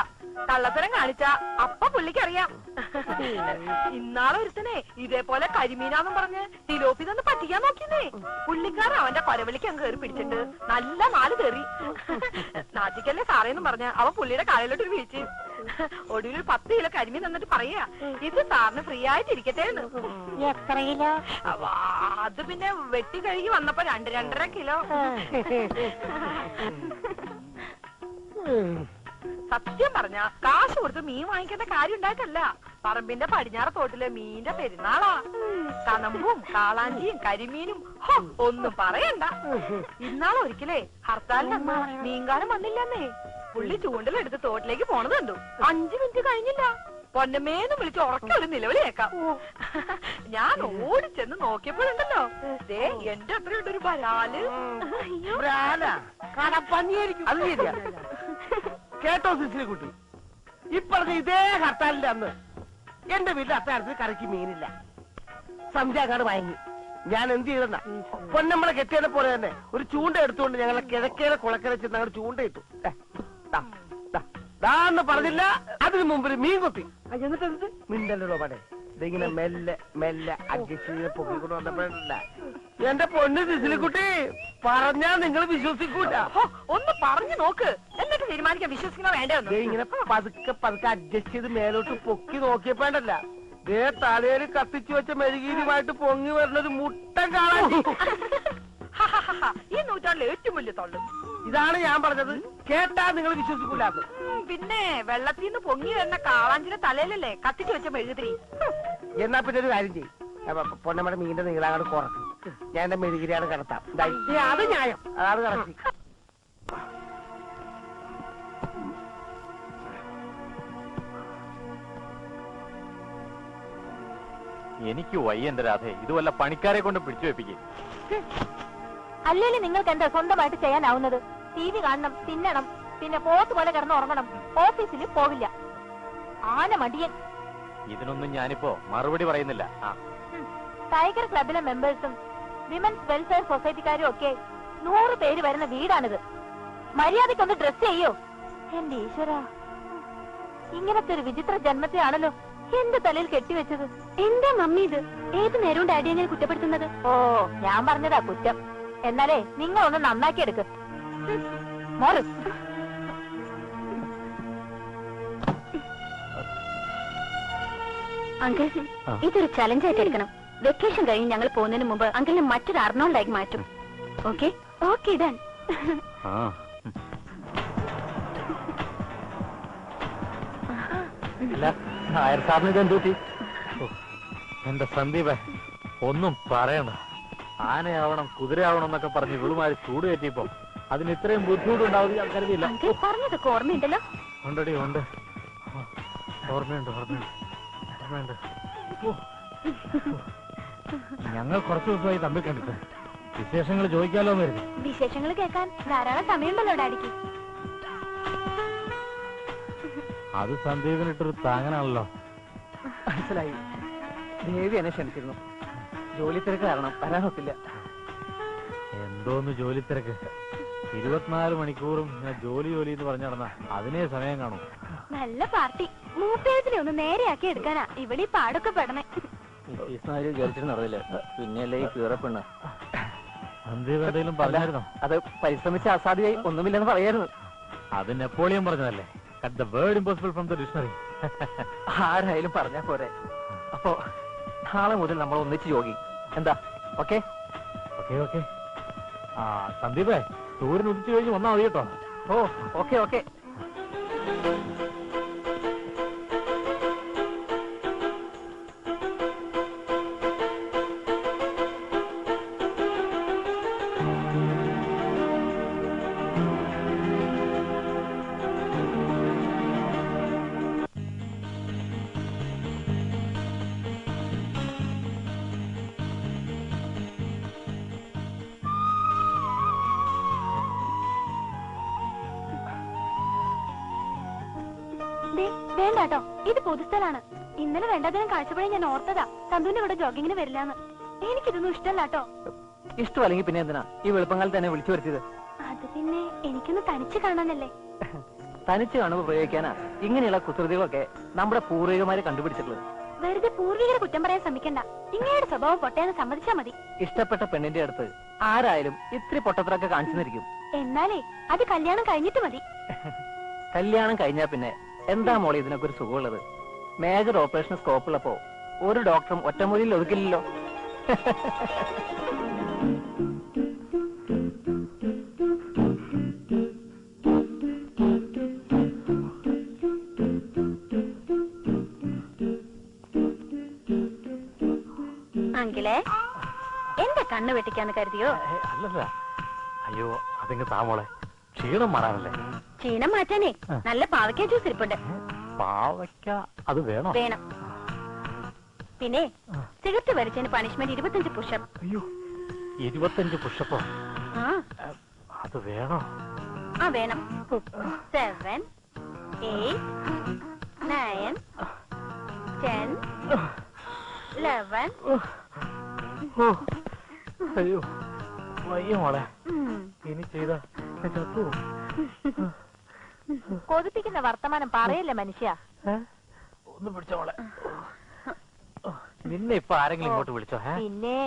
കള്ളത്തരം കാണിച്ച അപ്പ പുള്ളിക്കറിയാം. ഇന്നാളെ ഒരുത്തനെ ഇതേപോലെ കരിമീനാന്നും പറഞ്ഞ് തിലോപ്പി തന്നെ പറ്റിക്കാൻ നോക്കിന്നേ. പുള്ളിക്കാരൻ അവന്റെ കൊരവിളിക്ക് അങ്ങ് കയറി പിടിച്ചിട്ട് നല്ല നാല് കയറി. നാട്ടിക്കല്ലേ സാറേന്നും പറഞ്ഞ് അവൻ പുള്ളിയുടെ കാലിലോട്ട് ഒരു വീഴ്ച. ഒടുവിൽ 10 കിലോ കരിമീൻ തന്നിട്ട് പറയാ, ഇത് സാറിന് ഫ്രീ ആയിട്ടിരിക്കട്ടെ എന്ന്. എത്ര കിലോ? അത് പിന്നെ വെട്ടി കഴുകി വന്നപ്പോ 2-2.5 കിലോ. സത്യം പറഞ്ഞ കാശ് കൊടുത്ത് മീൻ വാങ്ങിക്കേണ്ട കാര്യം ഉണ്ടാക്കല്ല. പറമ്പിന്റെ പടിഞ്ഞാറ് തോട്ടിലെ മീനിന്റെ പെരുന്നാളാ. കണമ്പും കാളാഞ്ചിയും കരിമീനും ഒന്നും പറയണ്ട. ഇന്നാളെ ഒരിക്കലേ ഹർത്താലിന് മീൻകാരൻ വന്നില്ലെന്നേ. പുള്ളി ചൂണ്ടലെടുത്ത് തോട്ടിലേക്ക് പോണത് കണ്ടു. 5 മിനിറ്റ് കഴിഞ്ഞില്ല. പൊന്നമ്മേന്ന് വിളിച്ച് ഉറക്ക ഒരു നിലവിളി കേക്കാം. ഞാൻ ഓടിച്ചെന്ന് നോക്കിയപ്പോഴുണ്ടല്ലോ ദേ എന്റെ അത്രയുണ്ടൊരു വരാല്. പന്നിയായിരിക്കും. അത് ശരിയാ. കേട്ടോ സിസിലി കുട്ടി, ഇപ്പഴത്തെ ഇതേ ഹർത്താലിന്റെ അന്ന് എന്റെ വീട്ടിൽ അത്താഴത്തിന് കറിക്ക് മീനില്ല. സംജാക്കാട് വാങ്ങി. ഞാൻ എന്ത് ചെയ്തെന്ന പൊന്നമ്മളെ കെട്ടിയതിനെ പോലെ തന്നെ ഒരു ചൂണ്ട എടുത്തുകൊണ്ട് ഞങ്ങളെ കിഴക്കേലെ കുളക്കര ചെന്ന് ഞങ്ങൾ ചൂണ്ടയിട്ടു. ദാന്ന് പറഞ്ഞില്ല, അതിനു മുമ്പിൽ മീൻ കൊത്തി. എന്നിട്ട് മിണ്ടല്ലോ പടേ ഇതിങ്ങനെ മെല്ലെ മെല്ലെ അഡ്ജസ്റ്റ് ചെയ്ത് പൊക്കിക്കൊണ്ട് വന്നപ്പോഴല്ല എന്റെ പൊന്ന് സിസിലിക്കുട്ടി പറഞ്ഞാ നിങ്ങൾ വിശ്വസിക്കൂല. ഒന്ന് പറഞ്ഞു നോക്ക്, എന്നിട്ട് തീരുമാനിക്കാൻ വിശ്വസിക്കണോ വേണ്ടെന്ന്. ഇങ്ങനെ പതുക്കെ പതുക്കെ അഡ്ജസ്റ്റ് ചെയ്ത് മേലോട്ട് പൊക്കി നോക്കിയപ്പോണ്ടല്ല ദേ തലയിൽ കത്തിച്ചു വെച്ച മെഴുകീരുമായിട്ട് പൊങ്ങി വരുന്നൊരു മുട്ടൻ കാണാൻ. ഈ നൂറ്റാണ്ടിലെ ഏറ്റവും വലിയ തൊള്ളു. ഇതാണ് ഞാൻ പറഞ്ഞത്, കേട്ടാ നിങ്ങൾ വിശ്വസിക്കൂല. പിന്നെ വെള്ളത്തിൽ നിന്ന് പൊങ്ങി വരുന്ന കാളാഞ്ചിന്റെ തലയിലല്ലേ കത്തിച്ചു വെച്ച മെഴുകുതിരി. എന്നാ പിന്നെ ഒരു കാര്യം ചെയ്യും, പൊന്നമ്മയുടെ മീനിന്റെ നീളാങ്ങോട് കുറക്കും, ഞാൻ എന്റെ മെഴുകിരിയാണ് കിടത്താം. അത് ന്യായം, അതാണ് കറക്റ്റ്. എനിക്ക് വയ്യ എന്റെ രാധേ, ഇത് വല്ല പണിക്കാരെ കൊണ്ട് പിടിച്ചു വെപ്പിക്കും. അല്ലേലും നിങ്ങൾക്ക് എന്താ സ്വന്തമായിട്ട് ചെയ്യാനാവുന്നത്? TV കാണണം, തിന്നണം, പിന്നെ പോത്ത് പോലെ കിടന്ന് ഉറങ്ങണം, ഓഫീസിൽ പോവില്ല. ആന മടിയൻ. ഇതിനൊന്നും ഞാനിപ്പോ മറുപടി പറയുന്നില്ല. ടൈഗർ ക്ലബിലെ മെമ്പേഴ്സും വിമൻസ് വെൽഫെയർ സൊസൈറ്റിക്കാരും ഒക്കെ 100 പേര് വരുന്ന വീടാണിത്. മര്യാദക്കൊന്ന് ഡ്രസ് ചെയ്യോ? എന്റെ ഈശ്വര, ഇങ്ങനത്തെ ഒരു വിചിത്ര ജന്മത്തെയാണല്ലോ എന്റെ തലയിൽ കെട്ടിവെച്ചത്. എന്താ മമ്മി ഇത്? ഏത് നേരവും ഡാഡിയെ ഞാൻ കുറ്റപ്പെടുത്തുന്നത്? ഓ, ഞാൻ പറഞ്ഞതാ കുറ്റം. എന്നാലേ നിങ്ങൾ ഒന്ന് നന്നാക്കി എടുക്ക്. മോറ് അങ്കിൾ, ഇതൊരു ചലഞ്ചായിട്ട് എടുക്കണം. വെക്കേഷൻ കഴിഞ്ഞ് ഞങ്ങൾ പോകുന്നതിന് മുമ്പ് അങ്കിളിനെ മറ്റൊരു അർണോൾഡായി മാറ്റും. ഓക്കെ? Okay done. നായർ സാറിന് ഇതെന്ത് പറ്റി? എന്റെ സന്ദീപ്, ഒന്നും പറയണ്ട. ആനയാവണം കുതിരയാവണം എന്നൊക്കെ പറഞ്ഞ് ഇവളുമാര് ചൂട് കയറ്റിയപ്പോ അതിന് ഇത്രയും ബുദ്ധിമുട്ടുണ്ടാവും ഞാൻ കരുതിയില്ല. പറഞ്ഞതൊക്കെ ഓർമ്മയുണ്ടല്ലോ? ഉണ്ടടി, ഉണ്ട്. ഓർമ്മയുണ്ട്, ഓർമ്മയുണ്ട്, ഓർമ്മയുണ്ട്. ഞങ്ങൾ കുറച്ചു ദിവസമായി തമ്മിൽ കണ്ടിട്ട് വിശേഷങ്ങൾ ചോദിക്കാലോ എന്ന് കരുതി. വിശേഷങ്ങൾ കേൾക്കാൻ ധാരാളം സമയമുണ്ടല്ലോ ഡാഡിക്ക്. അത് സന്ദീപിനിട്ടൊരു താങ്ങനാണല്ലോ. മനസ്സിലായി. ദേവി എന്നെ ക്ഷണിച്ചിരുന്നു. ജോലി തിരക്ക് കാരണം വരാനൊത്തില്ല. എന്തോന്ന് ജോലി തിരക്ക്? 24 മണിക്കൂറും ഞാൻ ജോലി എന്ന് പറഞ്ഞു നടന്ന അതിനേ സമയം കാണും. നല്ല പാർട്ടി. മൂപ്പേഴ്സിനെ ഒന്ന് നേരെയാക്കി എടുക്കാനാ ഇവിടെ പാടൊക്കെ പെടണേ. വിചാരിച്ചിട്ട് നടന്നില്ല. പിന്നെയല്ലേ ഈ കീറപ്പെണ്ണ. സന്ദീപ് എന്തെങ്കിലും പറഞ്ഞായിരുന്നോ? അത് പരിശ്രമിച്ച അസാധ്യമായി ഒന്നുമില്ലെന്ന് പറയായിരുന്നു. അത് നെപ്പോളിയൻ പറഞ്ഞതല്ലേ? Cut the word impossible from the dictionary. ആരായാലും പറഞ്ഞാ പോരെ. അപ്പോ നാളെ മുതൽ നമ്മൾ ഒന്നിച്ച് ജോഗിങ്. എന്താ? Okay okay okay. ആ സന്ദീപേ, സൂര്യൻ ഉദിച്ചു കഴിഞ്ഞ് വന്നാ മതി കേട്ടോ. ഓ ഓക്കെ ഓക്കെ. വേണ്ടാട്ടോ, ഇത് പൊതുസ്ഥലാണ്. ഇന്നലെ രണ്ടാം കാഴ്ചപ്പഴേ ഞാൻ ഓർത്തതാ സന്തുവിന്റെ കൂടെ ജോഗിങ്ങിന് വരില്ലാന്ന്. എനിക്കിതൊന്നും ഇഷ്ടമല്ലാട്ടോ. ഇഷ്ടമല്ലെങ്കിൽ പിന്നെ എന്തിനാ ഈ വെളുപ്പങ്കാലത്ത് തന്നെ വിളിച്ചു വരുത്തിയത്? അത് പിന്നെ എനിക്കൊന്ന് തനിച്ച് കാണാനല്ലേ. തനിച്ച് കാണുമ്പോ പ്രയോഗിക്കാനാ ഇങ്ങനെയുള്ള കുസൃതികളൊക്കെ നമ്മുടെ പൂർവികമാര് കണ്ടുപിടിച്ചിട്ടുള്ളത്. വെറുതെ പൂർവികരെ കുറ്റം പറയാൻ ശ്രമിക്കണ്ട. ഇങ്ങയുടെ സ്വഭാവം പൊട്ടയെന്ന് സമ്മതിച്ചാ മതി. ഇഷ്ടപ്പെട്ട പെണ്ണിന്റെ അടുത്ത് ആരായാലും ഇത്തിരി പൊട്ടത്തിലൊക്കെ കാണിച്ചു നിൽക്കും. എന്നാലേ അത് കല്യാണം കഴിഞ്ഞിട്ട് മതി. കല്യാണം കഴിഞ്ഞാ പിന്നെ എന്താ മോളെ ഇതിനൊക്കെ ഒരു സുഖമുള്ളത്? മേജർ ഓപ്പറേഷൻ സ്കോപ്പ് ഉള്ളപ്പോ ഒരു ഡോക്ടറും ഒറ്റമൂലിയിൽ ഒതുക്കില്ലല്ലോ. എന്റെ കണ്ണ് വെട്ടിക്കാന്ന് കരുതിയോ? അല്ലല്ല, അയ്യോ അതിങ്ങ് താമോളെ, ക്ഷീണം മാറാനല്ലേ. ക്ഷീണം മാറ്റാനേ നല്ല പാവയ്ക്ക ജ്യൂസ് ഇരിപ്പുണ്ട്. പാവയ്ക്ക അത് വേണോ? വേണം. പിന്നെ സിഗരറ്റ് വലിച്ചതിന് പണിഷ്മെന്റ് 25 പുഷപ്പ്. അയ്യോ 25 പുഷപ്പോ? ആ അത് വേണോ? ആ വേണം. 7 8 9 10 11. അയ്യോ വയ്യ മോളെ, ഇനി ചെയ്ത ചത്തു. കൊതിപ്പിക്കുന്ന വർത്തമാനം പറയല്ലേ മനുഷ്യ. ഒന്ന് പിടിച്ചോ മോളെ. നിന്നെ ഇപ്പൊ ആരെങ്കിലും ഇങ്ങോട്ട് വിളിച്ചോ? പിന്നെ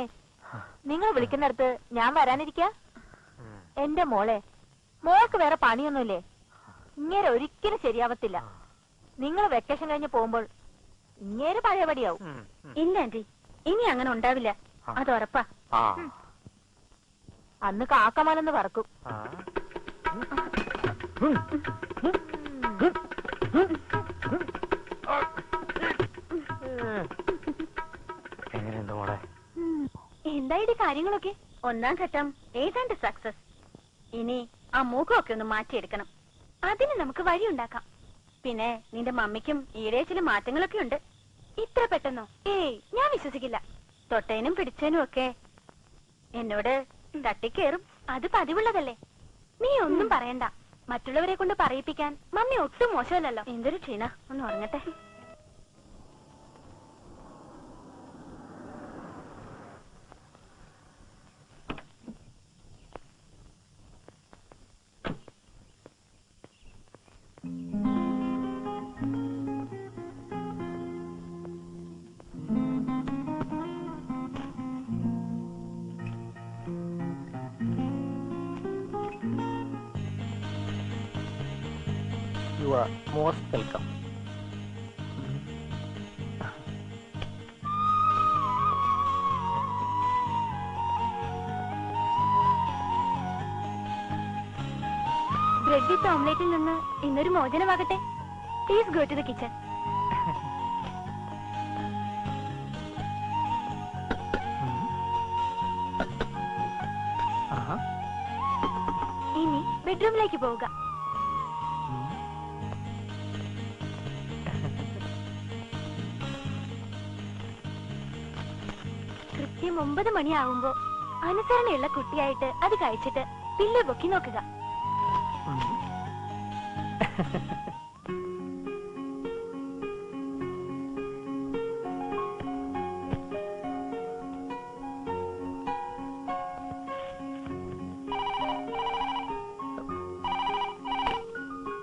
നിങ്ങൾ വിളിക്കുന്നിടത്ത് ഞാൻ വരാനിരിക്ക? എന്റെ മോളെ, മോൾക്ക് വേറെ പണിയൊന്നുമില്ലേ? ഇങ്ങനെ ഒരിക്കലും ശരിയാവത്തില്ല. നിങ്ങൾ വെക്കേഷൻ കഴിഞ്ഞ് പോകുമ്പോൾ ഇങ്ങനെ പഴയപടിയാവും. ഇല്ല ആന്റി, ഇനി അങ്ങനെ ഉണ്ടാവില്ല, അത് ഉറപ്പാ. അന്ന് കാക്കമാലെന്ന് പറക്കും. എങ്ങനെയുണ്ട് മോളെ? എന്തായിട്ട് കാര്യങ്ങളൊക്കെ? ഒന്നാം ഘട്ടം ഏതാണ്ട് സക്സസ്. ഇനി ആ മുഖമൊക്കെ ഒന്ന് മാറ്റിയെടുക്കണം. അതിന് നമുക്ക് വഴിയുണ്ടാക്കാം. പിന്നെ നിന്റെ മമ്മിക്കും ഈടെ ചില മാറ്റങ്ങളൊക്കെ ഉണ്ട്. ഇത്ര പെട്ടെന്നോ? ഏയ്, ഞാൻ വിശ്വസിക്കില്ല. തൊട്ടേനും പിടിച്ചേനും ഒക്കെ എന്നോട് തട്ടിക്കേറും. അത് പതിവുള്ളതല്ലേ. നീ ഒന്നും പറയണ്ട. മറ്റുള്ളവരെ കൊണ്ട് പറയിപ്പിക്കാൻ മമ്മി ഒട്ടും മോശമല്ലല്ലോ. എന്തൊരു ക്ഷീണ, ഒന്ന് ഉറങ്ങട്ടെ. You are most welcome. Bread with ഓംലേറ്റിൽ നിന്ന് ഇന്നൊരു മോചനമാകട്ടെ. Please go to the kitchen. ഇനി ബെഡ്റൂമിലേക്ക് പോവുക. കൃത്യം 9 മണിയാവുമ്പോ അനുസരണയുള്ള കുട്ടിയായിട്ട് അത് കഴിച്ചിട്ട് പില്ല് പൊക്കി നോക്കുക.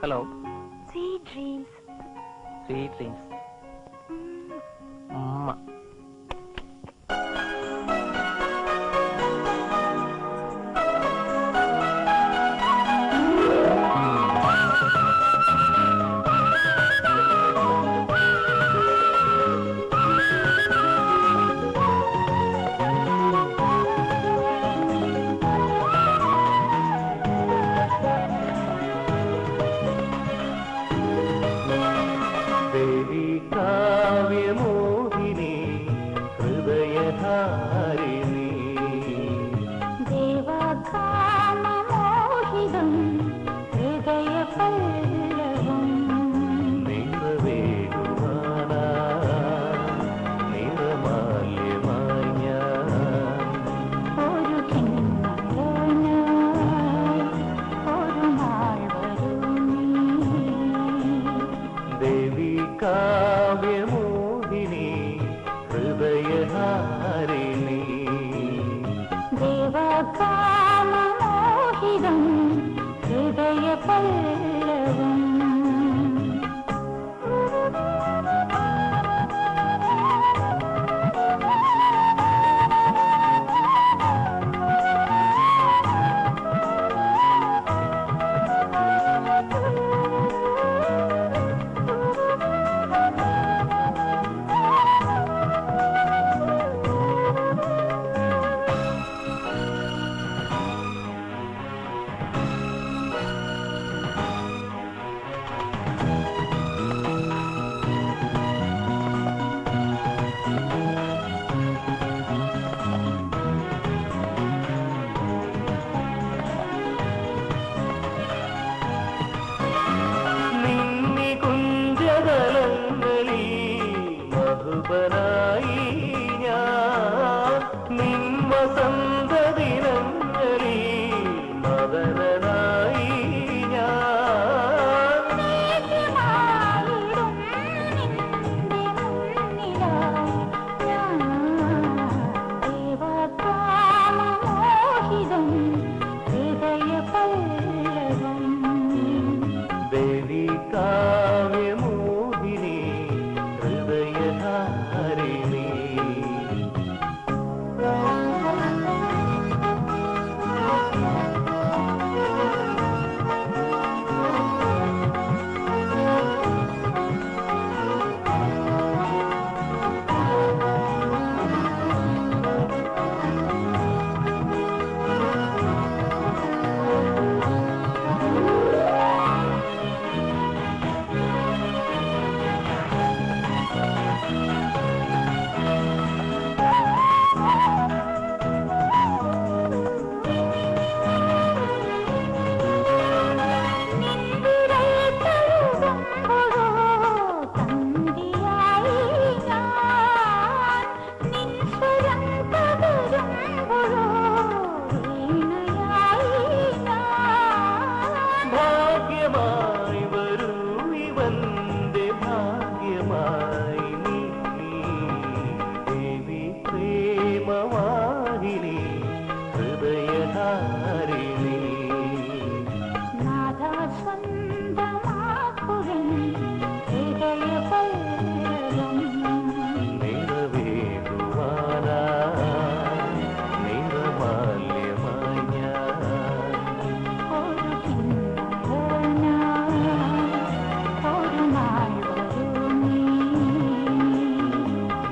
Hello. Sweet dreams. Sweet dreams. അമ്മ. വസന്തദിനങ്ങളിൽ മദനനായി ദേവി കാവ്യമോഹിനി ഹൃദയധാരിണി ഭാഗ്യമായി വരൂ ഇവന്റെ ഭാഗ്യമായി നീ ദേവി പ്രേമവാഹിനി ഹൃദയധാരിണി നിറവേകുവാനാ നിറമാല്യമായി ഞാൻ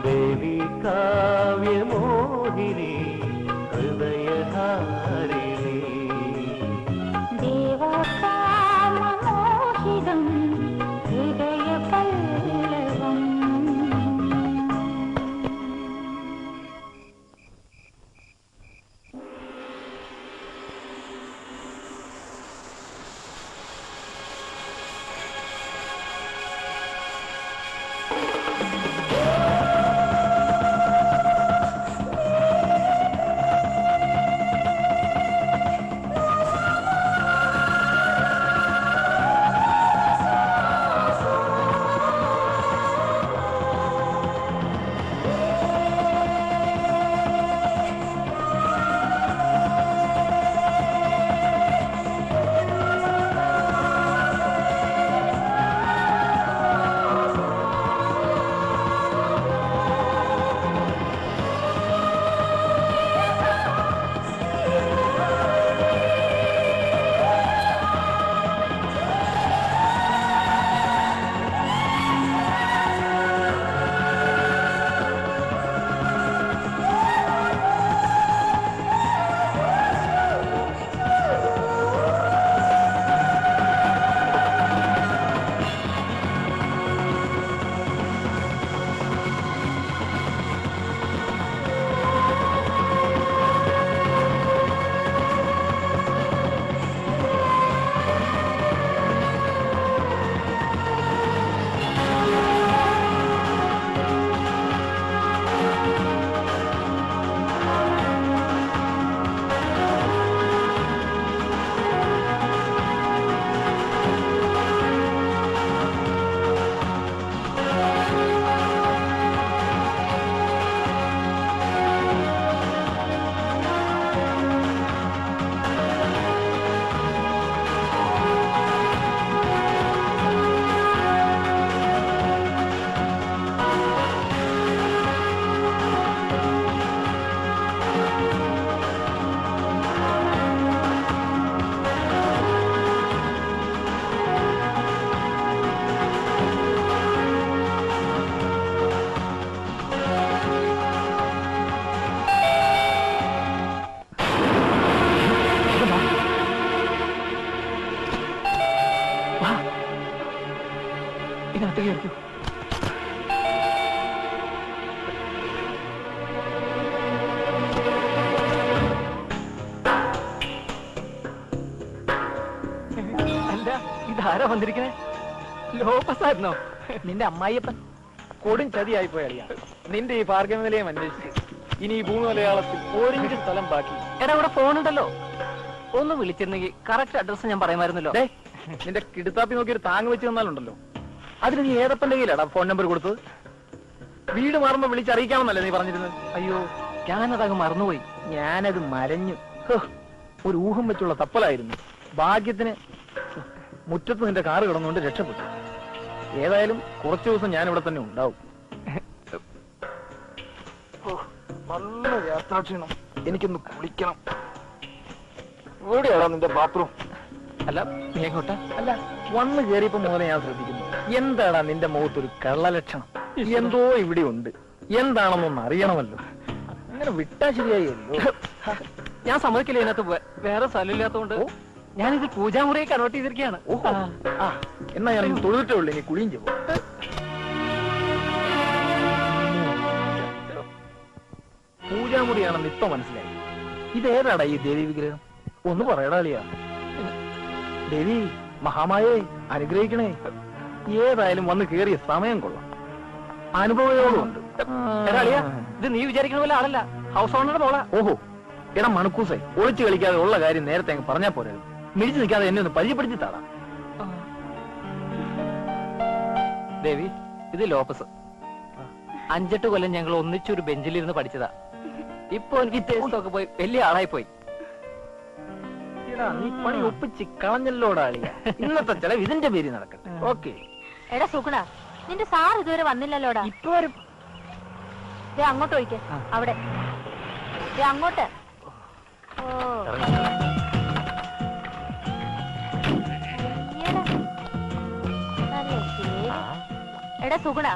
ദേവി കാവ്യമോഹിനി ഹൃദയധാരിണി ഇതിനകത്ത് കയറിക്കോ. അല്ല, ഇതാരാ വന്നിരിക്കണേ? ലോപസായിരുന്നോ? നിന്റെ അമ്മായിയപ്പൻ കൊടും ചതിയായി പോയ നിന്റെ ഈ ഭാർഗവനിലയം അന്വേഷിച്ച് ഇനി ഈ ഭൂമി മലയാളത്തിൽ ഒരിഞ്ച് സ്ഥലം ബാക്കി. എടാ ഇവിടെ ഫോണുണ്ടല്ലോ, ഒന്ന് വിളിച്ചിരുന്നെങ്കിൽ കറക്റ്റ് അഡ്രസ് ഞാൻ പറയുമായിരുന്നല്ലോ. നിന്റെ കിടുത്താപ്പി നോക്കി ഒരു താങ്ങ് വെച്ച് തന്നാലുണ്ടല്ലോ. അതിന് നീ ഏതപ്പന്റെ കയ്യിലാടാ ഫോൺ നമ്പർ കൊടുത്തത്? വീട് മാറുമ്പോ വിളിച്ചറിയിക്കാമെന്നല്ലേ നീ പറഞ്ഞിരുന്നത്? അയ്യോ, ഞാനതങ്ങ് മറന്നുപോയി. ഞാനത് മരഞ്ഞു. ഒരു ഊഹം വെച്ചുള്ള തപ്പലായിരുന്നു. ഭാഗ്യത്തിന് മുറ്റത്ത് നിന്റെ കാറ് കിടന്നുകൊണ്ട് രക്ഷപ്പെട്ടു. ഏതായാലും കുറച്ചു ദിവസം ഞാൻ ഇവിടെ തന്നെ ഉണ്ടാവും. നല്ല യാത്രാക്ഷീണം, എനിക്കൊന്ന് കുളിക്കണം. എവിടെയാണോ നിന്റെ ബാത്റൂം? അല്ല നീ എങ്ങോട്ടാ? അല്ല, വന്ന് കയറിയപ്പോ മുതലേ ഞാൻ ശ്രദ്ധിക്കുന്നു. എന്താടാ നിന്റെ മുഖത്തൊരു കള്ളലക്ഷണം? എന്തോ ഇവിടെ ഉണ്ട്, എന്താണെന്നൊന്ന് അറിയണമല്ലോ. അങ്ങനെ വിട്ടാ ശരിയായല്ലോ. ഞാൻ സമ്മതിക്കില്ല, ഇതിനകത്ത് വേറെ സ്ഥലമില്ലാത്തതുകൊണ്ട് ഞാനിത് പൂജാമുറിയെ കൺവേർട്ട് ചെയ്തിരിക്കുകയാണ്. എന്നാ ഞാൻ തൊഴുതിട്ടേ ഉള്ളൂ, ഇനി കുളിയും ചെയ്യും. പൂജാമുറിയാണെന്ന് ഇപ്പൊ മനസ്സിലായി. ഇതേതാടാ ഈ ദേവി വിഗ്രഹം? ഒന്ന് പറയടാളിയാ. ദേവി മഹാമായേ അനുഗ്രഹിക്കണേ. ഏതായാലും വന്ന് കേറിയ സമയം കൊള്ളാം, അനുഭവയോടുണ്ട്. ഇത് നീ വിചാരിക്കുന്ന പോലെ ആളല്ല, ഹൗസ് ഓണറുടെ മോളാ. ഓഹോ, എടാ മണക്കൂസേ, ഒളിച്ചു കളിക്കാതെ ഉള്ള കാര്യം നേരത്തെ അങ്ങ് പറഞ്ഞാ പോരെ. മിടിച്ചു നിൽക്കാതെ എന്നെ ഒന്ന് പരിചയപ്പെടുത്തി താടാ. ദേവി, ഇത് ലോപ്പസ്. 5-8 കൊല്ലം ഞങ്ങൾ ഒന്നിച്ചൊരു ബെഞ്ചിലിരുന്ന് പഠിച്ചതാ. ഇപ്പൊ എനിക്ക് ടേസ്റ്റൊക്കെ പോയി വലിയ ആളായി പോയി. നീ പണി ഒപ്പിച്ച് കളഞ്ഞല്ലോടാ അളിയ. ഇന്നത്തെ ചെലവ് ഇതിന്റെ പേര് നടക്കട്ടെ. ഓക്കെ. എടാ സുഗുണ, നിന്റെ സാർ ഇതുവരെ വന്നില്ലല്ലോടാ. ഇപ്പൊ വരും. അങ്ങോട്ട് ഒഴിക്ക, അവിടെ അങ്ങോട്ട്. ഓ എടാ സുഗുണ,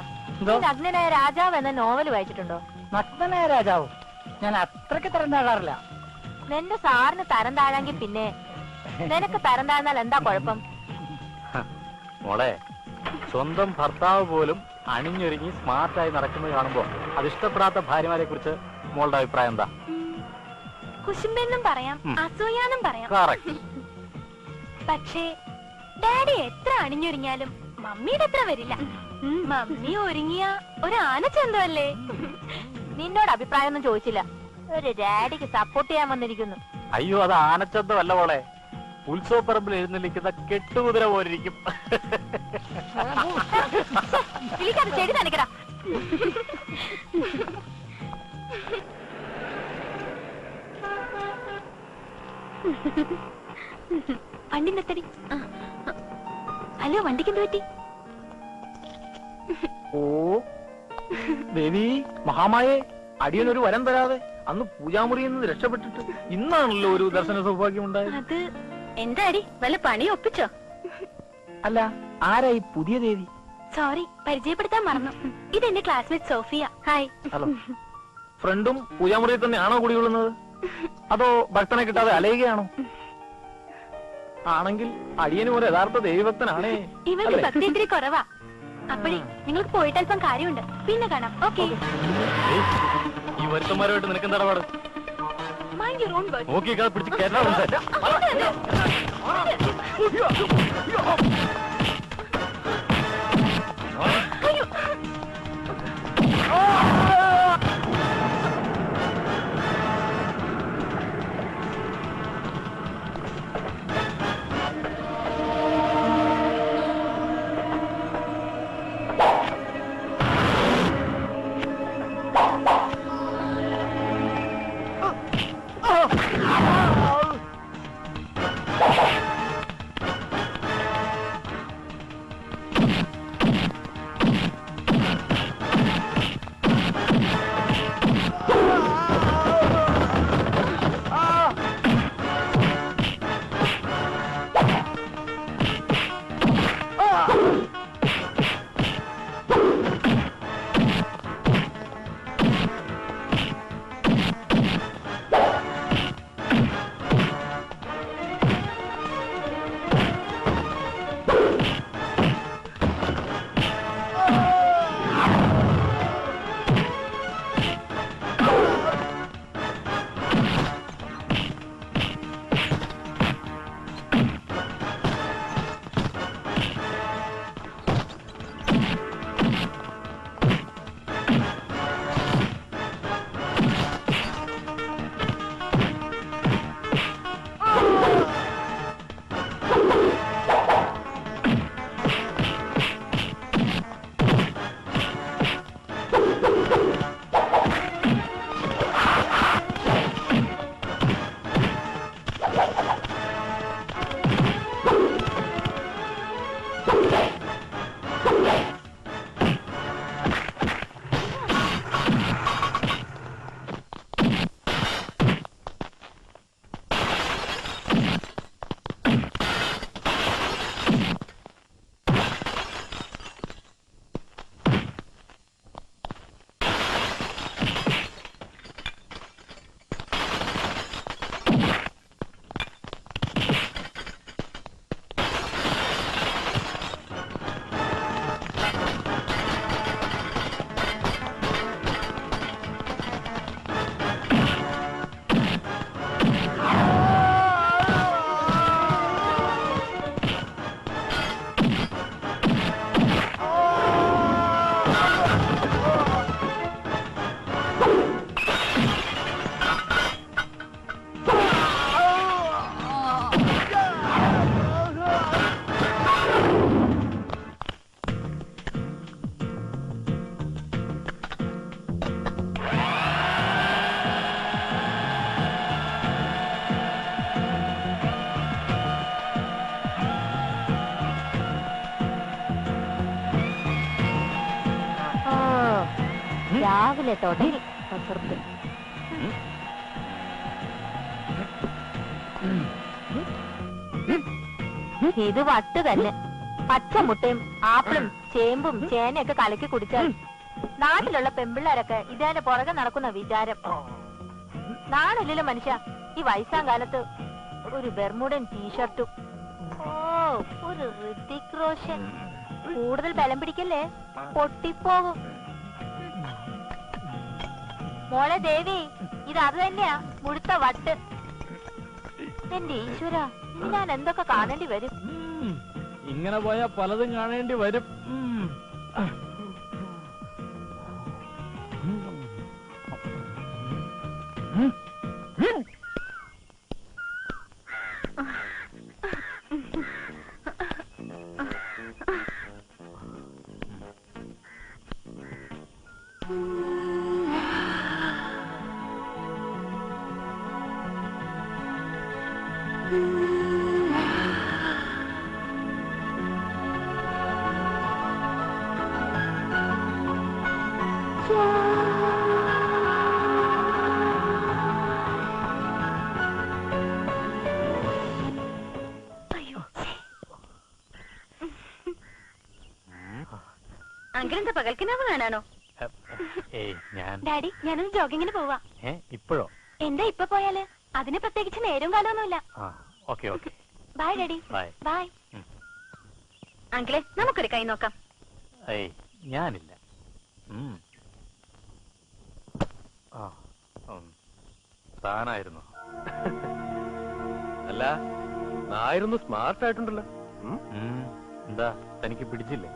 നഗ്നനായ രാജാവ് എന്ന നോവൽ വായിച്ചിട്ടുണ്ടോ? നഗ്നനായ രാജാവ് ഞാൻ അത്രയ്ക്ക് തരം താഴാറില്ല. നിന്റെ സാറിന് തരം താഴാങ്കിൽ പിന്നെ നിനക്ക് തരം താഴ്ന്നാൽ എന്താ കുഴപ്പം? മോളെ, സ്വന്തം ഭർത്താവ് പോലും അണിഞ്ഞൊരുങ്ങി സ്മാർട്ടായി നടക്കുന്നത് കാണുമ്പോ അതിഷ്ടപ്പെടാത്ത ഭാര്യമാരെ കുറിച്ച് മോളുടെ അഭിപ്രായം എന്താ? കുശുമ്പെന്നും പറയാം, അസൂയാന്നും പറയാം. പക്ഷേ ഡാഡി എത്ര അണിഞ്ഞൊരുങ്ങിയാലും മമ്മിയുടെ എത്ര വരില്ല. മമ്മി ഒരുങ്ങിയ ഒരു ആനച്ചന്തല്ലേ. നിന്നോട് അഭിപ്രായം ഒന്നും ചോദിച്ചില്ല, ഒരു ഡാഡിക്ക് സപ്പോർട്ട് ചെയ്യാൻ വന്നിരിക്കുന്നു. അയ്യോ, അത് ആനച്ചന്തമല്ല മോളെ, ഉത്സവപ്പറമ്പിൽ എഴുന്നള്ളിക്കുന്ന കെട്ടുകുതിര പോലിരിക്കും. വിളിക്കാതെ ചെടി നനക്കടാ. വണ്ടി നിർത്തടി. ഹലോ, വണ്ടിക്ക് എന്ത് പറ്റി? ഓ ദേവി മഹാമായേ, അടിയനൊരു വരം തരാതെ അന്ന് പൂജാമുറിയിൽ നിന്ന് രക്ഷപ്പെട്ടിട്ട് ഇന്നാണല്ലോ ഒരു ദർശന സൗഭാഗ്യം ഉണ്ടായത്. അത് എന്താടി, വല്ല പണി ഒപ്പിച്ചോ? അല്ല, ആരായി പുതിയ ദേവി? സോറി, പരിചയപ്പെടുത്താൻ മറന്നു. ഇതെന്റെ ക്ലാസ്മേറ്റ് സോഫിയ. ഹായ്. ഹലോ. ഫ്രണ്ടും പൂജാമുറിയിൽ തന്നെയാണോ കുടികൊള്ളുന്നത്, അതോ ഭക്തനെ കിട്ടാതെ അലയുകയാണോ? ആണെങ്കിൽ അടിയനും ഒരു യഥാർത്ഥ ദേവിഭക്തനാണേ. ഇവന്റെ ഭക്തി ഇത്തിരി കുറവാ. അപ്പഴേ നിങ്ങൾക്ക് പോയിട്ട് അല്പം കാര്യമുണ്ട്, പിന്നെ കാണാം. ഓക്കെ. ഈ വരുത്തന്മാരുമായിട്ട് നിനക്ക് എന്താ ഇടപാട്? Mind your own words. നോക്കിക്കാതെ പിടിച്ച് കേരള രാവിലെ തുടങ്ങി കസർത്ത്. ഇത് വട്ട് തന്നെ. പച്ചമുട്ടയും ആപ്പിളും ചേമ്പും ചേനയൊക്കെ കലക്കി കുടിച്ചാൽ നാട്ടിലുള്ള പെമ്പിള്ളേരൊക്കെ ഇതേന്റെ പുറകെ നടക്കുന്ന വിചാരം. നാടില്ലല്ലോ മനുഷ്യ ഈ വയസ്സാം കാലത്ത് ഒരു ബെർമുഡൻ ടീഷർട്ടും. ഓ ഒരു ഋതിക് റോഷൻ. കൂടുതൽ ബലം പിടിക്കല്ലേ, പൊട്ടിപ്പോകും. മോളെ ദേവി, ഇത് അത് തന്നെയാ മുഴുത്ത വട്ട്. എന്റെ ഈശ്വര, ഇനി ഞാൻ എന്തൊക്കെ കാണേണ്ടി വരും. ഇങ്ങനെ പോയാൽ പലതും കാണേണ്ടി വരും. അങ്കിളെന്താ പകൽക്കിനാവ് കാണാനോ? ഏയ് ഞാൻ ഡാഡി, ഞാനൊന്ന് ജോഗിങ്ങിന് പോവാ. ഇപ്പോഴോ? എന്താ ഇപ്പൊ പോയാല്? അതിന് പ്രത്യേകിച്ച് നേരവും കാലമൊന്നുമില്ല. Okay okay. Bye daddy. Bye. Bye. അങ്കിളെ, നമുക്കൊരു കൈ നോക്കാം. ഏയ് ഞാനില്ല. താനായിരുന്നു. അല്ല, നായിരുന്നു സ്മാർട്ട് ആയിട്ടുണ്ടല്ലോ. എന്താ തനിക്ക് പിടിച്ചില്ലേ?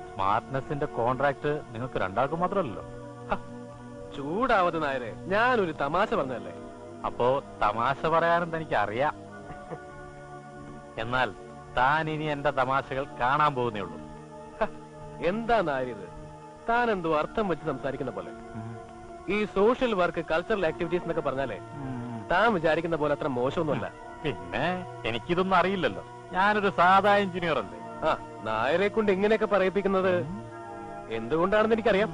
സ്മാർട്ട്നെസിന്റെ കോൺട്രാക്ട് നിങ്ങൾക്ക് രണ്ടാൾക്കും മാത്രമല്ലല്ലോ. ചൂടാവത് നായരെ, ഞാനൊരു തമാശ പറഞ്ഞല്ലേ. അപ്പോ തമാശ പറയാനും തനിക്ക് അറിയാം. എന്നാൽ താൻ ഇനി എന്റെ തമാശകൾ കാണാൻ പോകുന്നേ ഉള്ളൂ. എന്താ നായരിത്? താൻ എന്തോ അർത്ഥം വെച്ച് സംസാരിക്കുന്ന പോലെ. ഈ സോഷ്യൽ വർക്ക്, കൾച്ചറൽ ആക്ടിവിറ്റീസ് എന്നൊക്കെ പറഞ്ഞാലേ താൻ വിചാരിക്കുന്ന പോലെ അത്ര മോശമൊന്നുമല്ല. പിന്നെ എനിക്കിതൊന്നും അറിയില്ലല്ലോ. ഞാനൊരു സാധാ എഞ്ചിനീയർ അല്ലേ. നായരെ കൊണ്ട് ഇങ്ങനെയൊക്കെ പറയിപ്പിക്കുന്നത് എന്തുകൊണ്ടാണെന്ന് എനിക്കറിയാം.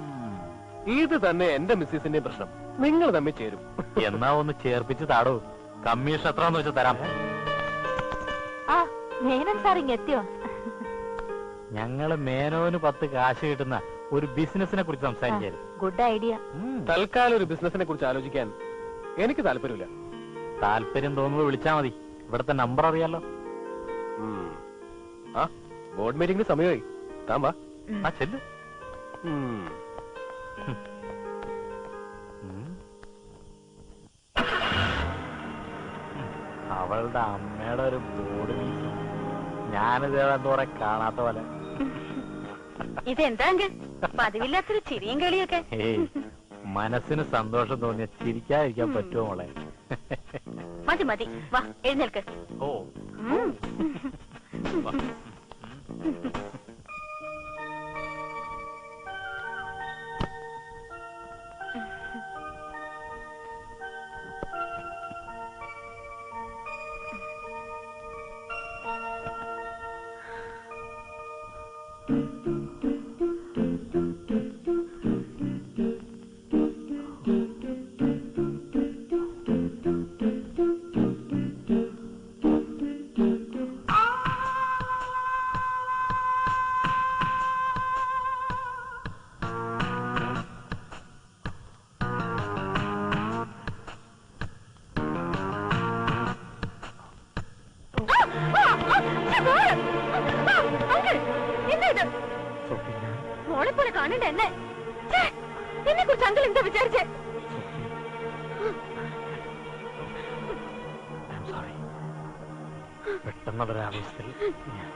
ഇത് തന്നെ എന്റെ മിസ്സിസിന്റെ പ്രശ്നം. നിങ്ങൾ തമ്മിൽ ചേരും. എന്നാ ഒന്ന് ചേർപ്പിച്ച് താടോ. കമ്മീഷൻ എത്രന്ന് വെച്ച് തരാം. ആ മേനൻ സാർ ഇങ്ങെത്തിയോ? ഞങ്ങള് മേനോന് 10 കാശ് കിട്ടുന്ന ഒരു ബിസിനസിനെ കുറിച്ച് സംസാരിക്കായിരുന്നു. Good idea. തൽക്കാലം ഒരു ബിസിനസിനെ കുറിച്ച് ആലോചിക്കാൻ എനിക്ക് താല്പര്യമില്ല. താല്പര്യം തോന്നുമ്പോൾ വിളിച്ചാ മതി. ഇവിടുത്തെ നമ്പർ അറിയാലോ. ആ ബോർഡ് മീറ്റിംഗിന് സമയമായി. താൻ വാ. ചെല്ല്. അവളുടെ അമ്മയുടെ ഒരു ബോർഡ് മീറ്റിംഗ്. ഞാനിതേറെ കാണാത്ത പോലെ. ഇതെന്താ പതിവില്ലാത്തൊരു ചിരിയും കളിയൊക്കെ? ഏയ്, മനസ്സിന് സന്തോഷം തോന്നിയ ചിരിക്കാതിരിക്കാൻ പറ്റുമോ മോളെ? മതി മതി, വാ എഴുന്നേൽക്ക്. ഓ വാ. മോളെ പോലെ കാണണ്ട എന്നെ. എന്നെ കുറിച്ച് അങ്കിൾ എന്താ വിചാരിച്ചേ?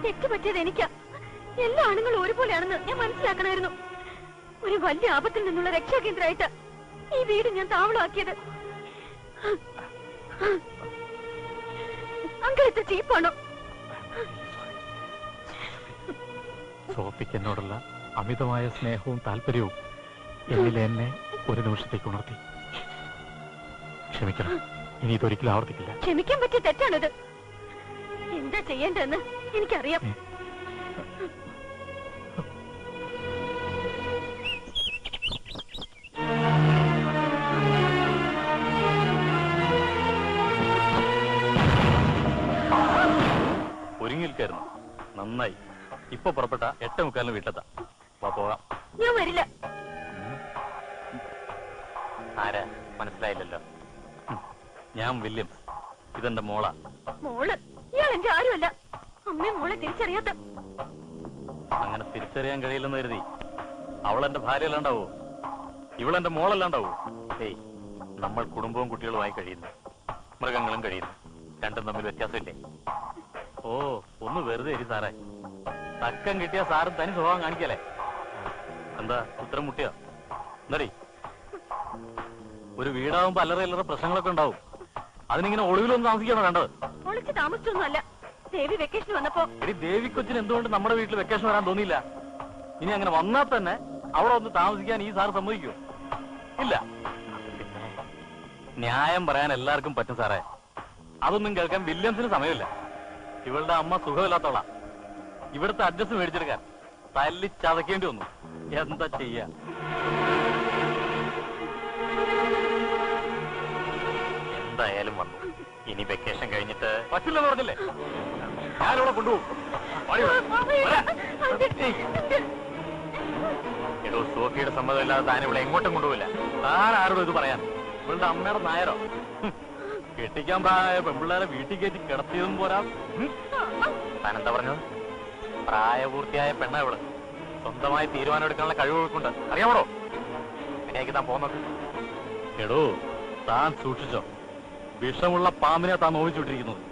തെറ്റ് പറ്റിയത് എനിക്കാ. എല്ലാ ആണുങ്ങളും ഒരുപോലെയാണെന്ന് ഞാൻ മനസ്സിലാക്കണമായിരുന്നു. ഒരു വലിയ ആപത്തിൽ നിന്നുള്ള രക്ഷാകേന്ദ്രമായിട്ട് ഈ വീട് ഞാൻ താവളമാക്കിയത്. അങ്കിൾ ഇത്ര ചീപ്പാണോ? സോഫിക്ക് എന്നോടുള്ള അമിതമായ സ്നേഹവും താല്പര്യവും എന്നിൽ എന്നെ ഒരു നിമിഷത്തേക്ക് ഉണർത്തി. ക്ഷമിക്കണം, ഇനി ഇതൊരിക്കലും ആവർത്തിക്കില്ല. ക്ഷമിക്കാൻ പറ്റിയ തെറ്റാണിത്. എന്താ ചെയ്യേണ്ടതെന്ന് എനിക്കറിയാം. തൂങ്ങി നിൽക്കായിരുന്നു. നന്നായി. ഇപ്പൊ പുറപ്പെട്ട 8:45 വീട്ടിലെത്താം. വാ പോകാം. ഞാൻ വരില്ല. ആരാ മനസ്സിലായില്ലല്ലോ. ഞാൻ വില്യംസ്. ഇതെന്റെ മോളാ. മോള്? ഇയാൾ എന്റെ ആരുമല്ല. അമ്മയും മോളെ തിരിച്ചറിയാത്ത. അങ്ങനെ തിരിച്ചറിയാൻ കഴിയില്ലെന്ന് കരുതി അവളെന്റെ ഭാര്യയല്ലാണ്ടാവോ? ഇവളെന്റെ മോളല്ലാണ്ടാവോ? ഏയ്, നമ്മൾ കുടുംബവും കുട്ടികളുമായി കഴിയുന്നു, മൃഗങ്ങളും കഴിയുന്നു. രണ്ടും തമ്മിൽ വ്യത്യാസമില്ലേ? ഓ, ഒന്ന് വെറുതെ ഇരി സാറേ. തക്കം കിട്ടിയ സാറും തനി സ്വഭാവം കാണിക്കല്ലേ? എന്താ ഉത്തരം മുട്ടിയോ? എന്താടി, ഒരു വീടാവുമ്പോ അല്ലറ പ്രശ്നങ്ങളൊക്കെ ഉണ്ടാവും. അതിനിങ്ങനെ ഒളിവിലൊന്നും താമസിക്കാണോ വേണ്ടത്? ഒളിച്ച് താമസിച്ചൊന്നുമല്ല. ദേവി വെക്കേഷൻ വന്നപ്പോ. എടി, ദേവി കൊച്ചിന് എന്തുകൊണ്ട് നമ്മുടെ വീട്ടിൽ വെക്കേഷൻ വരാൻ തോന്നിയില്ല? ഇനി അങ്ങനെ വന്നാൽ തന്നെ അവിടെ ഒന്ന് താമസിക്കാൻ ഈ സാറ് സമ്മതിക്കൂ? ഇല്ല. പിന്നെ ന്യായം പറയാൻ എല്ലാവർക്കും പറ്റും സാറേ. അതൊന്നും കേൾക്കാൻ വില്യംസിന് സമയമില്ല. ഇവളുടെ അമ്മ സുഖമില്ലാത്തോളാ. ഇവിടുത്തെ അഡ്രസ് മേടിച്ചെടുക്കാൻ തല്ലി ചതക്കേണ്ടി വന്നു. എന്താ ചെയ്യാ? എന്തായാലും വന്നു. ഇനി വെക്കേഷൻ കഴിഞ്ഞിട്ട് പറ്റില്ലെന്ന് പറഞ്ഞില്ലേ? ഞാനിവിടെ കൊണ്ടുപോകും. എടോ, സോഫിയുടെ സമ്മതമില്ലാതെ താൻ ഇവിടെ എങ്ങോട്ടും കൊണ്ടുപോയില്ല. താൻ ആരോടും ഇത് പറയാൻ? ഇവളുടെ അമ്മയുടെ നായരോ? കെട്ടിക്കാൻ പ്രായ പെൺപിള്ളേരെ വീട്ടിൽ കയറ്റി കിടത്തിയതും പോരാ. താൻ എന്താ പറഞ്ഞത്? പ്രായപൂർത്തിയായ പെണ്ണ ഇവള്. സ്വന്തമായി തീരുമാനം എടുക്കാനുള്ള കഴിവുകൾക്കുണ്ട്. അറിയാമോ? എങ്ങനെയാക്കി താൻ പോകുന്നത്? എടോ, താൻ സൂക്ഷിച്ചോ. വിഷമുള്ള പാമ്പിനെ താൻ നോവിച്ചുവിട്ടിരിക്കുന്നത്.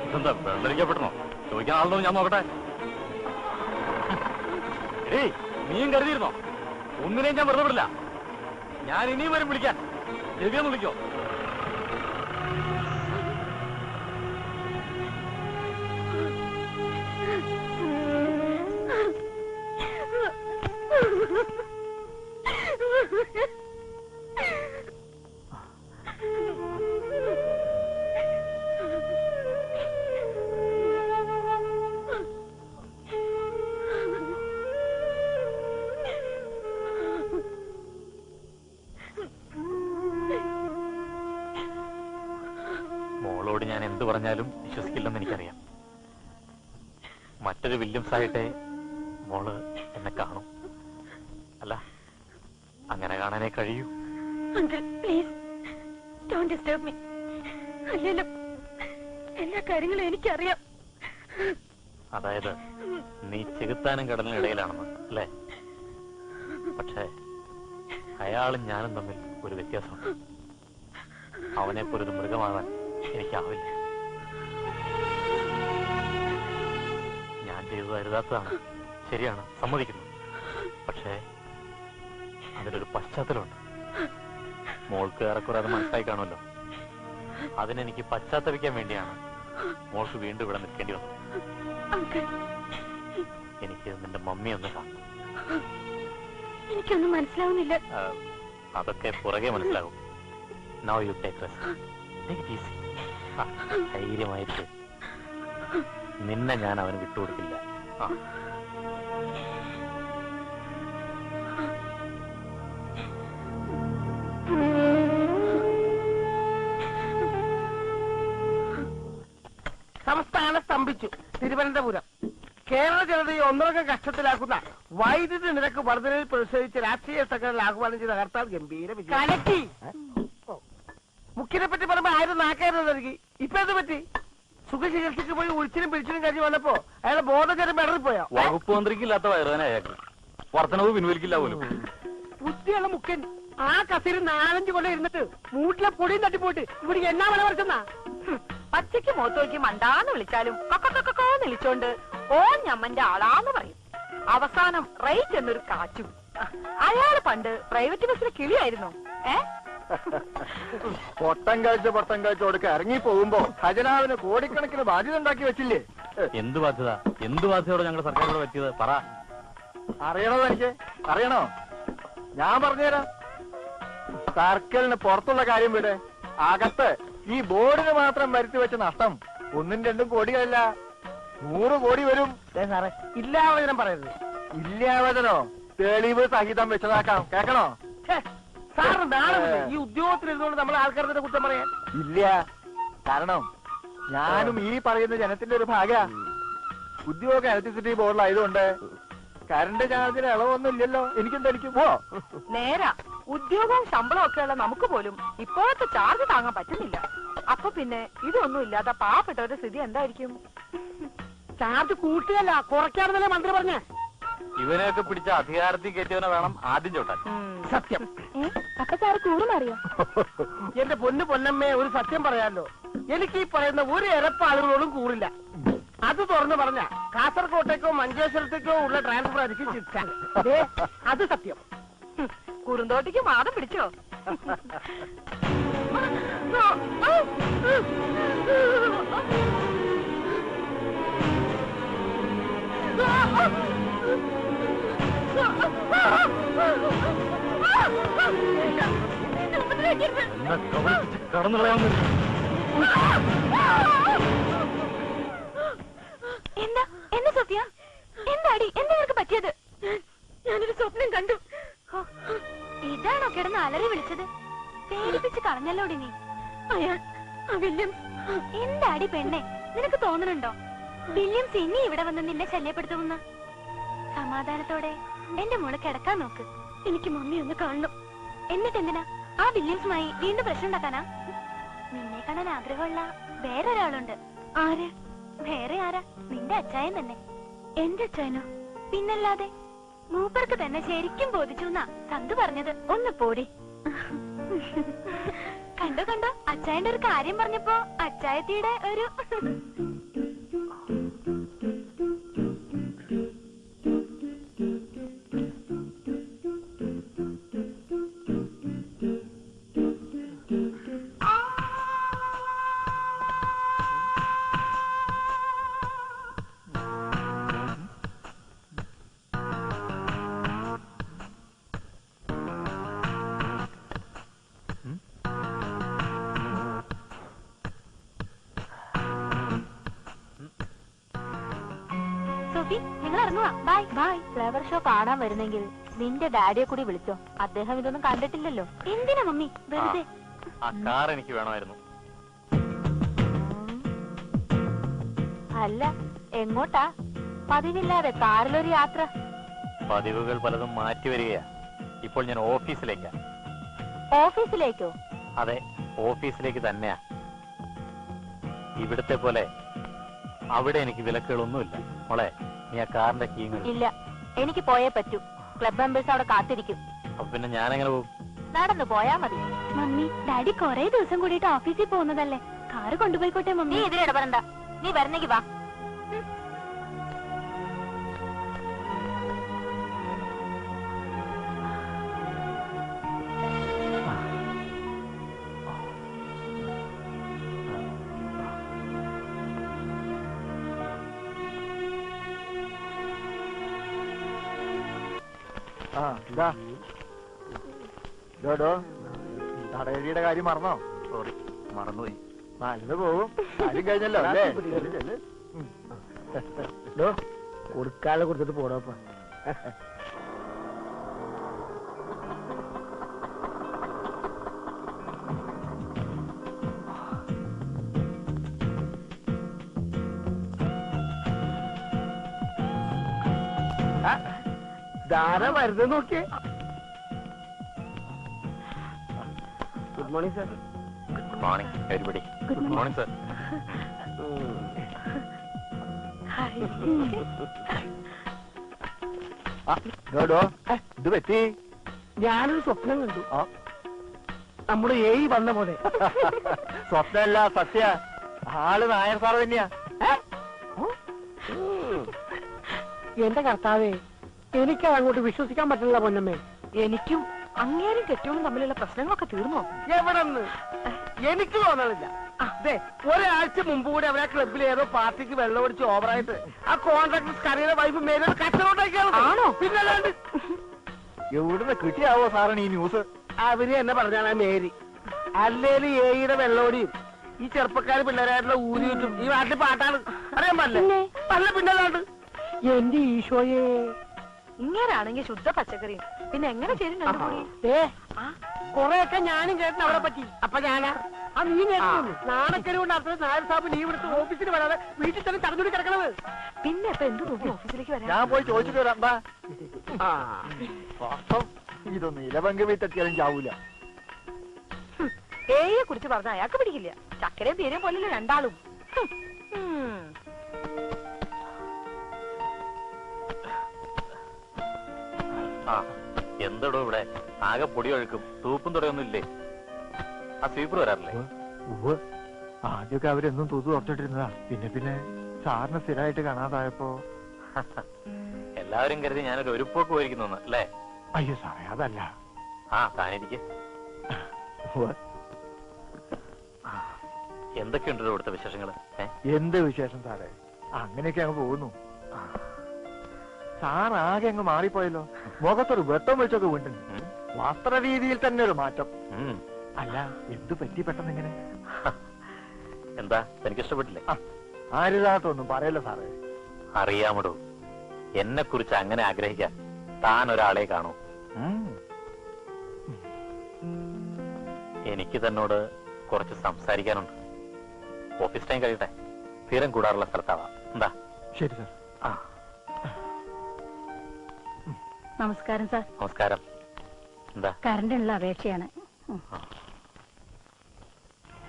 ഇതെന്താ വെള്ളരിക്കപ്പെടണോ? ചോദിക്കാൻ ആളുണ്ടോ ഞാൻ നോക്കട്ടെ. ഏയ്, നീയും കരുതിയിരുന്നോ? ഒന്നിനെയും ഞാൻ വെറുതെ വിടില്ല. ഞാൻ ഇനിയും വരും വിളിക്കാൻ. രവിയെന്ന് വിളിക്കോ? മോളോട് ഞാൻ എന്ത് പറഞ്ഞാലും വിശ്വസിക്കില്ലെന്ന് എനിക്കറിയാം. മറ്റൊരു വില്യംസ് ആയിട്ടേ മോള് എന്നെ കാണും. അല്ല, അങ്ങനെ കാണാനേ കഴിയൂ. Uncle, please don't disturb me. അല്ലല്ലോ, എല്ലാ കാര്യങ്ങളും എനിക്കറിയാം. അതായത് നീ ചെകുത്താനും കടലിനും ഇടയിലാണെന്ന് അല്ലേ? പക്ഷേ അയാളും ഞാനും തമ്മിൽ ഒരു വ്യത്യാസമുണ്ട്. അവനെ പോലൊരു മൃഗമാകാൻ എനിക്കാവില്ല. ഞാൻ ചെയ്തത് അരുതാത്തതാണ്, ശരിയാണ്, സമ്മതിക്കുന്നു. പക്ഷേ അതിലൊരു പശ്ചാത്തലമുണ്ട്. മോൾക്ക് ഏറെക്കുറെ അത് മനസ്സിലായി കാണുമല്ലോ. അതിനെനിക്ക് പശ്ചാത്തപിക്കാൻ വേണ്ടിയാണ് മോൾക്ക് വീണ്ടും ഇവിടെ നിൽക്കേണ്ടി വന്നത്. എനിക്ക് നിന്റെ മമ്മി ഒന്ന് കാണും. എനിക്കൊന്നും മനസ്സിലാവുന്നില്ല. അതൊക്കെ പുറകെ മനസ്സിലാകും. Now you take rest. Take it easy. ധൈര്യമായിട്ട്. നിന്നെ ഞാൻ അവന് വിട്ടുകൊടുക്കില്ല. സംസ്ഥാനം സ്തംഭിച്ചു. തിരുവനന്തപുരം കേരള ജനതയെ ഒന്നടങ്കം കഷ്ടത്തിലാക്കുന്ന വൈദ്യുതി നിരക്ക് വർധനയിൽ പ്രതിഷേധിച്ച് രാഷ്ട്രീയ സംഘടന ആഹ്വാനം ചെയ്ത ഹർത്താൽ ഗംഭീര വിജയം. മുഖ്യനെ പറ്റി പറയുമ്പോ ആരും നാക്കായിരുന്നു നൽകി. ഇപ്പൊ എന്ത് പറ്റി? സുഖചികിത്സക്ക് പോയി ഉഴിച്ചിനും പിടിച്ചിനും കഴിഞ്ഞ് വന്നപ്പോ അയാളെ ബോധചരം ഇടറിപ്പോയോ? വകുപ്പ് മന്ത്രിക്കില്ലാത്ത വയറുവേന അയാൾക്ക്. വർധനവ് പിൻവലിക്കില്ല പോലും. ബുദ്ധിയുള്ള മുഖ്യൻ ആ കസേര 4-5 കൊല്ലം ഇരുന്നിട്ട് മൂട്ടിലെ പൊടിയും തട്ടിപ്പോയിട്ട് ഇവിടെ എന്നാ വില പറിച്ചെന്നാ? പച്ചയ്ക്ക് മുഖത്തോക്കി മണ്ടാന്ന് വിളിച്ചാലും കൊക്കക്കൊക്കോന്ന് വിളിച്ചോണ്ട് ഓൻ ഞമ്മന്റെ ആളാന്ന് പറയും. അവസാനം റേറ്റ് എന്നൊരു കാറ്റും. അയാള് പണ്ട് പ്രൈവറ്റ് ബസ്സിലെ കിളിയായിരുന്നു. പൊട്ടം കഴിച്ച് കൊടുക്ക ഇറങ്ങി പോകുമ്പോ ഖജനാവിന് കോടിക്കണക്കിന് ബാധ്യത ഉണ്ടാക്കി വെച്ചില്ലേ? എന്ത് ബാധ്യത? എന്ത് ബാധ്യതയോടെ ഞങ്ങളുടെ സർക്കാരോട് പറ്റിയത് പറ. അറിയണോ? എനിക്ക് അറിയണോ? ഞാൻ പറഞ്ഞുതരാം. സർക്കിളിന് പുറത്തുള്ള കാര്യം വിടെ. അകത്ത് ഈ ബോർഡിന് മാത്രം വരുത്തി വെച്ച നഷ്ടം 1-2 കോടിയല്ല, 100 കോടി വരും. സാറേ, ഇല്ലാവചനം പറയരുത്. ഇല്ലാവചനോ? തെളിവ് സഹിതം വെച്ചതാക്കാം. കേക്കണോ? സാറ് നാളെ ഈ ഉദ്യോഗത്തിലിരുന്നോണ്ട് നമ്മളെ ആൾക്കാരുടെ കുറ്റം പറയാൻ ഇല്ല. കാരണം ഞാനും ഈ പറയുന്ന ജനത്തിന്റെ ഒരു ഭാഗ ഉദ്യോഗ ഇലക്ട്രിസിറ്റി ബോർഡിലായതുകൊണ്ട് കറണ്ട് ചാർജിന് ഇളവൊന്നും ഇല്ലല്ലോ. എനിക്കും തനിക്കും പോ. നേരാ, ഉദ്യോഗവും ശമ്പളവും ഒക്കെയുള്ള നമുക്ക് പോലും ഇപ്പോഴത്തെ ചാർജ് താങ്ങാൻ പറ്റുന്നില്ല. അപ്പൊ പിന്നെ ഇതൊന്നും ഇല്ലാത്ത പാവപ്പെട്ടവരുടെ സ്ഥിതി എന്തായിരിക്കും? ചാർജ് കൂട്ടുകയല്ല കുറയ്ക്കാണെന്നല്ലേ മന്ത്രി പറഞ്ഞേ. ഇവനെയൊക്കെ പിടിച്ച അധികാരത്തിൽ കയറ്റിയവനെ വേണം ആദ്യം ചോട്ടാൻ. സത്യം. അപ്പൊ സാറ് കൂടുമാറിയോ? എന്റെ പൊന്നു പൊന്നമ്മേ, ഒരു സത്യം പറയാലോ, എനിക്ക് ഈ പറയുന്ന ഒരു ഇരപ്പാളുകളോടും കൂടില്ല. അത് തുറന്നു പറഞ്ഞ കാസർകോട്ടേക്കോ മഞ്ചേശ്വരത്തേക്കോ ഉള്ള ട്രാൻസ്ഫർ ആയിരിക്കും ശിക്ഷ. അത് സത്യം. കുറുന്തോട്ടിക്ക് മാതം പിടിച്ചോ? കടന്നു കളയാൻ എന്താ എന്താ സത്യ? എന്താടി എന്താ നിനക്ക് പറ്റിയത്? ഞാനൊരു സ്വപ്നം കണ്ടു. ഇതാണോ കിടന്ന് അലറി വിളിച്ചത്? പേടിപ്പിച്ച് കളഞ്ഞല്ലോടി നീ. അയാൾ വില്യംസ്. എന്താടി പെണ്ണെ, നിനക്ക് തോന്നുന്നുണ്ടോ വില്യംസ് ഇനി ഇവിടെ വന്ന് നിന്നെ ശല്യപ്പെടുത്തുമെന്ന്? സമാധാനത്തോടെ എന്റെ മോള് കിടക്കാൻ നോക്ക്. എനിക്ക് മമ്മി ഒന്ന് കാണണം. എന്നിട്ടെന്തിനാ ആ വില്യംസുമായി വീണ്ടും പ്രശ്നം ഉണ്ടാക്കാനാ? നിന്നെ കാണാൻ ആഗ്രഹമുള്ള വേറൊരാളുണ്ട്. ആര്? വേറെ ആരാ? നിന്റെ അച്ചായൻ തന്നെ. എന്റെ അച്ചായനോ? പിന്നല്ലാതെ. മൂപ്പർക്ക് തന്നെ ശരിക്കും ബോധിച്ചു എന്നാ സന്തു പറഞ്ഞത്. ഒന്ന് പോടി. കണ്ടോ കണ്ടോ, അച്ചായന്റെ ഒരു കാര്യം പറഞ്ഞപ്പോ അച്ചായത്തിയുടെ ഒരു നിങ്ങൾ ഇറങ്ങുവാ. Bye bye. ഫ്ലവർ ഷോ കാണാൻ വരുന്നെങ്കിൽ നിന്റെ ഡാഡിയെ കൂടി വിളിച്ചോ. അദ്ദേഹം ഇതൊന്നും കണ്ടിട്ടില്ലല്ലോ. എന്തിനാ മമ്മി വെറുതെ? ആ കാർ എനിക്ക് വേണമായിരുന്നു. അല്ല, എങ്ങോട്ടാ? പതിവില്ലാതെ കാറിലൊരു യാത്ര. പതിവുകൾ പലതും മാറ്റി വരികയാ. ഇപ്പോൾ ഞാൻ ഓഫീസിലേക്കാ. ഓഫീസിലേക്കോ? അതെ, ഓഫീസിലേക്ക് തന്നെയാ. ഇവിടുത്തെ പോലെ അവിടെ എനിക്ക് വിലക്കുകളൊന്നുമില്ല. മോളെ, നീ ആ കാറിന്റെ കീ ഇല്ല, എനിക്ക് പോയേ പറ്റൂ. ക്ലബ് മെമ്പേഴ്സ് അവിടെ കാത്തിരിക്കും. അപ്പൊ പിന്നെ ഞാനെങ്ങനെ പോകും? നടന്നു പോയാ മതി. മമ്മി, ഡാഡി കൊറേ ദിവസം കൂടിയിട്ട് ഓഫീസിൽ പോകുന്നതല്ലേ, കാറ് കൊണ്ടുപോയിക്കോട്ടെ മമ്മി. നീ ഇതിലിടപെടണ്ട. നീ വരണെങ്കി വാ. ആ ഇതാ ഡോ നടയടിയുടെ കാര്യം മറന്നോ? സോറി, മറന്നുപോയി. നല്ലത് പോകും. കാര്യം കഴിഞ്ഞല്ലോ അല്ലേ? കൊടുക്കാതെ കൊടുത്തിട്ട് പോടോപ്പ. ധാര വരുന്നത് നോക്കിയേ. Good morning sir. Good morning everybody. Good morning sir. ഇത് പറ്റി ഞാനൊരു സ്വപ്നം കണ്ടു. നമ്മുടെ ഏയി വന്ന പോലെ. സ്വപ്നമല്ല, സത്യ. ആള് നായർ സാറ് തന്നെയാ. എന്റെ കർത്താവേ, എനിക്കത് അങ്ങോട്ട് വിശ്വസിക്കാൻ പറ്റില്ല പൊന്നമ്മേ. എനിക്കും അങ്ങേരും കെട്ടിയോളും തമ്മിലുള്ള പ്രശ്നങ്ങളൊക്കെ തീർന്നോ? എവിടെന്ന് എനിക്ക് തോന്നണില്ല. അതെ, ഒരാഴ്ച മുമ്പ് കൂടി അവരെ ക്ലബിൽ ഏതോ പാർട്ടിക്ക് വെള്ളം ഒടിച്ച് ഓവറായിട്ട് ആ കോൺട്രാക്ടർ കറിയുടെ വൈഫ് മേലെ കച്ചറോട്ടാക്കിയാണ്. ആണോ? പിന്നല്ലാണ്ട് എവിടുന്ന് കിട്ടിയാവോ സാറാണ് ഈ ന്യൂസ്? അവര് എന്നെ പറഞ്ഞാണ് മേരി. അല്ലേലും ഏയുടെ വെള്ളോടിയും ഈ ചെറുപ്പക്കാര് പിള്ളേരായിട്ടുള്ള ഊരിയിട്ടും ഈ നാട്ടിൽ പാട്ടാണ്. അറിയാൻ പാടില്ലേ? പല്ല പിന്നല്ലാണ്ട്. എന്റെ ഈശോയെ, ഇങ്ങനാണെങ്കിൽ ശുദ്ധ പച്ചക്കറിയും പിന്നെ എങ്ങനെ ചേരും രണ്ടുകൂടി? കൊറേയൊക്കെ ഞാനും കേട്ടിന് അവരെ പറ്റി. അപ്പൊ ഞാനാ ആ നീ കേൾക്കുന്നു നാണക്കരി കൊണ്ട് അർത്ഥം നായർ സാബ് ലീവ് എടുത്ത് ഓഫീസിൽ വരാതെ വീട്ടിൽ തന്നെ തടഞ്ഞുകൂടി കിടക്കണത്. പിന്നെ ഇപ്പൊ എന്ത് തോന്നി ഓഫീസിലേക്ക് വരാൻ? ഞാൻ പോയി ചോദിച്ചിട്ട് വരാം. ബാ. വാസ്തവം ഇതൊന്നും ഇലവങ്കി വീട്ടെത്തിയാലും ചാവൂല. ഏയെ കുറിച്ച് പറഞ്ഞ അയാൾക്ക് പിടിക്കില്ല. ചക്കരയും പേരും പോലല്ലേ രണ്ടാളും. ആ എന്തടോ ഇവിടെ ആകെ പൊടി ഒഴുക്കും തൂപ്പും തുടയൊന്നും ഇല്ലേ? ആ സ്വീപ്പർ വരാറില്ലേ? ആദ്യമൊക്കെ അവരെന്നും തൂത്ത് തുറച്ചിട്ടിരുന്നതാ. പിന്നെ സാറിന് സ്ഥിരമായിട്ട് കാണാതായപ്പോ എല്ലാവരും കരുതി ഞാനൊരു ഒരുപ്പോക്ക് പോയിരിക്കുന്നു അല്ലേ? അയ്യോ സാറേ അതല്ല. ആ താനിരിക്കെ. എന്തൊക്കെയുണ്ടോ ഇവിടുത്തെ വിശേഷങ്ങള്? എന്ത് വിശേഷം സാറേ, അങ്ങനെയൊക്കെ അങ്ങ് പോകുന്നു. സാർ ആകെ അങ്ങ് മാറിപ്പോയല്ലോ. മുഖത്തൊരു വെട്ടം വെച്ചൊക്കെ വീണ്ടുണ്ട്. വസ്ത്രരീതിയിൽ തന്നെ ഒരു മാറ്റം. അല്ല എന്ത് പറ്റി പെട്ടെന്ന് ഇങ്ങനെ? എന്താ തനിക്ക് ഇഷ്ടപ്പെട്ടില്ലേ? ആരുതാത്തൊന്നും പറയല്ലോ സാറേ. അറിയാമടോ, എന്നെ കുറിച്ച് അങ്ങനെ ആഗ്രഹിക്കാൻ താൻ ഒരാളെ കാണൂ. എനിക്ക് തന്നോട് കുറച്ച് സംസാരിക്കാനുണ്ട്. ഓഫീസ് ടൈം കഴിയട്ടെ, സ്ഥിരം കൂടാറുള്ള സ്ഥലത്താവാം. എന്താ? ശരി സാർ. നമസ്കാരം സാർ. നമസ്കാരം. എന്താ? കറണ്ടിനുള്ള അപേക്ഷയാണ്.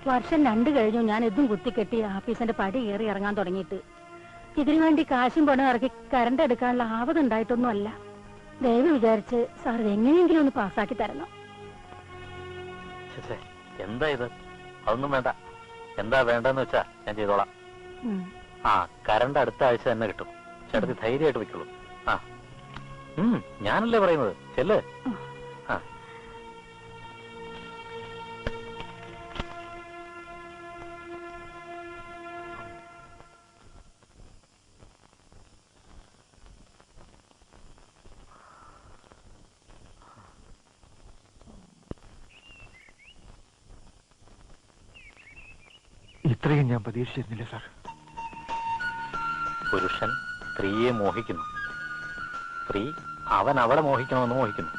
വർഷം 2 കഴിഞ്ഞു ഞാൻ ഇതും കുത്തിക്കെട്ടി ഓഫീസിന്റെ പടി കയറി ഇറങ്ങാൻ തുടങ്ങിയിട്ട്. ഇതിനു വേണ്ടി കാശും പണം ഇറക്കി കറണ്ട് എടുക്കാനുള്ള ആവതുണ്ടായിട്ടൊന്നും അല്ല. ദയവ് വിചാരിച്ച് സാർ എങ്ങനെയെങ്കിലും ഒന്ന് പാസ്സാക്കി തരണം. എന്താ ഇത്? അതൊന്നും വേണ്ട. എന്താ വേണ്ടെന്ന് വെച്ചാ ഞാൻ ചെയ്തോളാം. ആ കറണ്ട് അടുത്ത ആഴ്ച തന്നെ കിട്ടും. ചേട്ടത്തി ധൈര്യമായിട്ട് വെക്കുള്ളൂ. ആ ഞാനല്ലേ പറയുന്നത്. ചെല്ല്. ആ ഇത്രയും ഞാൻ പ്രതീക്ഷിച്ചിരുന്നില്ല സാർ. പുരുഷൻ സ്ത്രീയെ മോഹിക്കുന്നു, സ്ത്രീ അവൻ അവളെ മോഹിക്കണമെന്ന് മോഹിക്കുന്നു.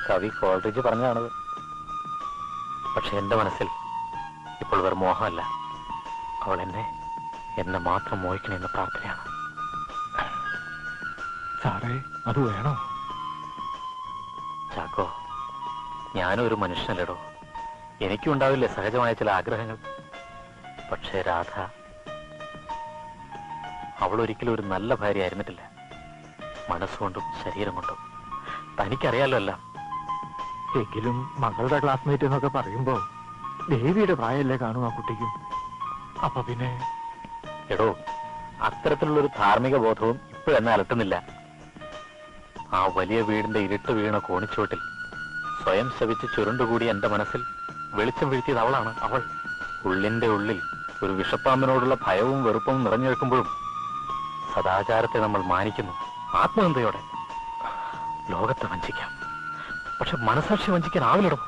കവി കോൾറിഡ്ജ് പറഞ്ഞതാണത്. പക്ഷെ എന്റെ മനസ്സിൽ ഇപ്പോൾ വെറും മോഹമല്ല, അവൾ എന്നെ മാത്രം മോഹിക്കണമെന്ന പ്രാർത്ഥനയാണ്. സാറേ അത് വേണോ? ചാക്കോ, ഞാനും ഒരു മനുഷ്യനല്ലടോ. എനിക്കും ഉണ്ടാവില്ലേ സഹജമായ ചില ആഗ്രഹങ്ങൾ. പക്ഷേ രാധ, അവൾ ഒരിക്കലും ഒരു നല്ല ഭാര്യ ആയിരുന്നിട്ടില്ല. മനസ്സുകൊണ്ടും ശരീരം കൊണ്ടും. തനിക്കറിയാലോ അല്ല. എങ്കിലും മകളുടെ ക്ലാസ്മേറ്റ് എന്നൊക്കെ പറയുമ്പോ ദേവിയുടെ പ്രായമല്ലേ കാണും ആ കുട്ടിക്കും. അപ്പൊ പിന്നെ എടോ, അത്തരത്തിലുള്ളൊരു ധാർമ്മിക ബോധവും ഇപ്പോഴെന്നെ അലട്ടുന്നില്ല. ആ വലിയ വീടിന്റെ ഇരുട്ട് വീണ കോണിച്ചോട്ടിൽ സ്വയം ശപിച്ച് ചുരുണ്ടുകൂടി എന്റെ മനസ്സിൽ വെളിച്ചം വീഴ്ത്തിയത് അവളാണ്. അവൾ ഉള്ളിന്റെ ഉള്ളിൽ ഒരു വിഷപ്പാമ്പിനോടുള്ള ഭയവും വെറുപ്പും നിറഞ്ഞു വെക്കുമ്പോഴും സദാചാരത്തെ നമ്മൾ മാനിക്കുന്നു ആത്മനിന്ദയോടെ. ലോകത്തെ വഞ്ചിക്കാം, പക്ഷെ മനസാക്ഷി വഞ്ചിക്കാൻ ആവില്ലടോ.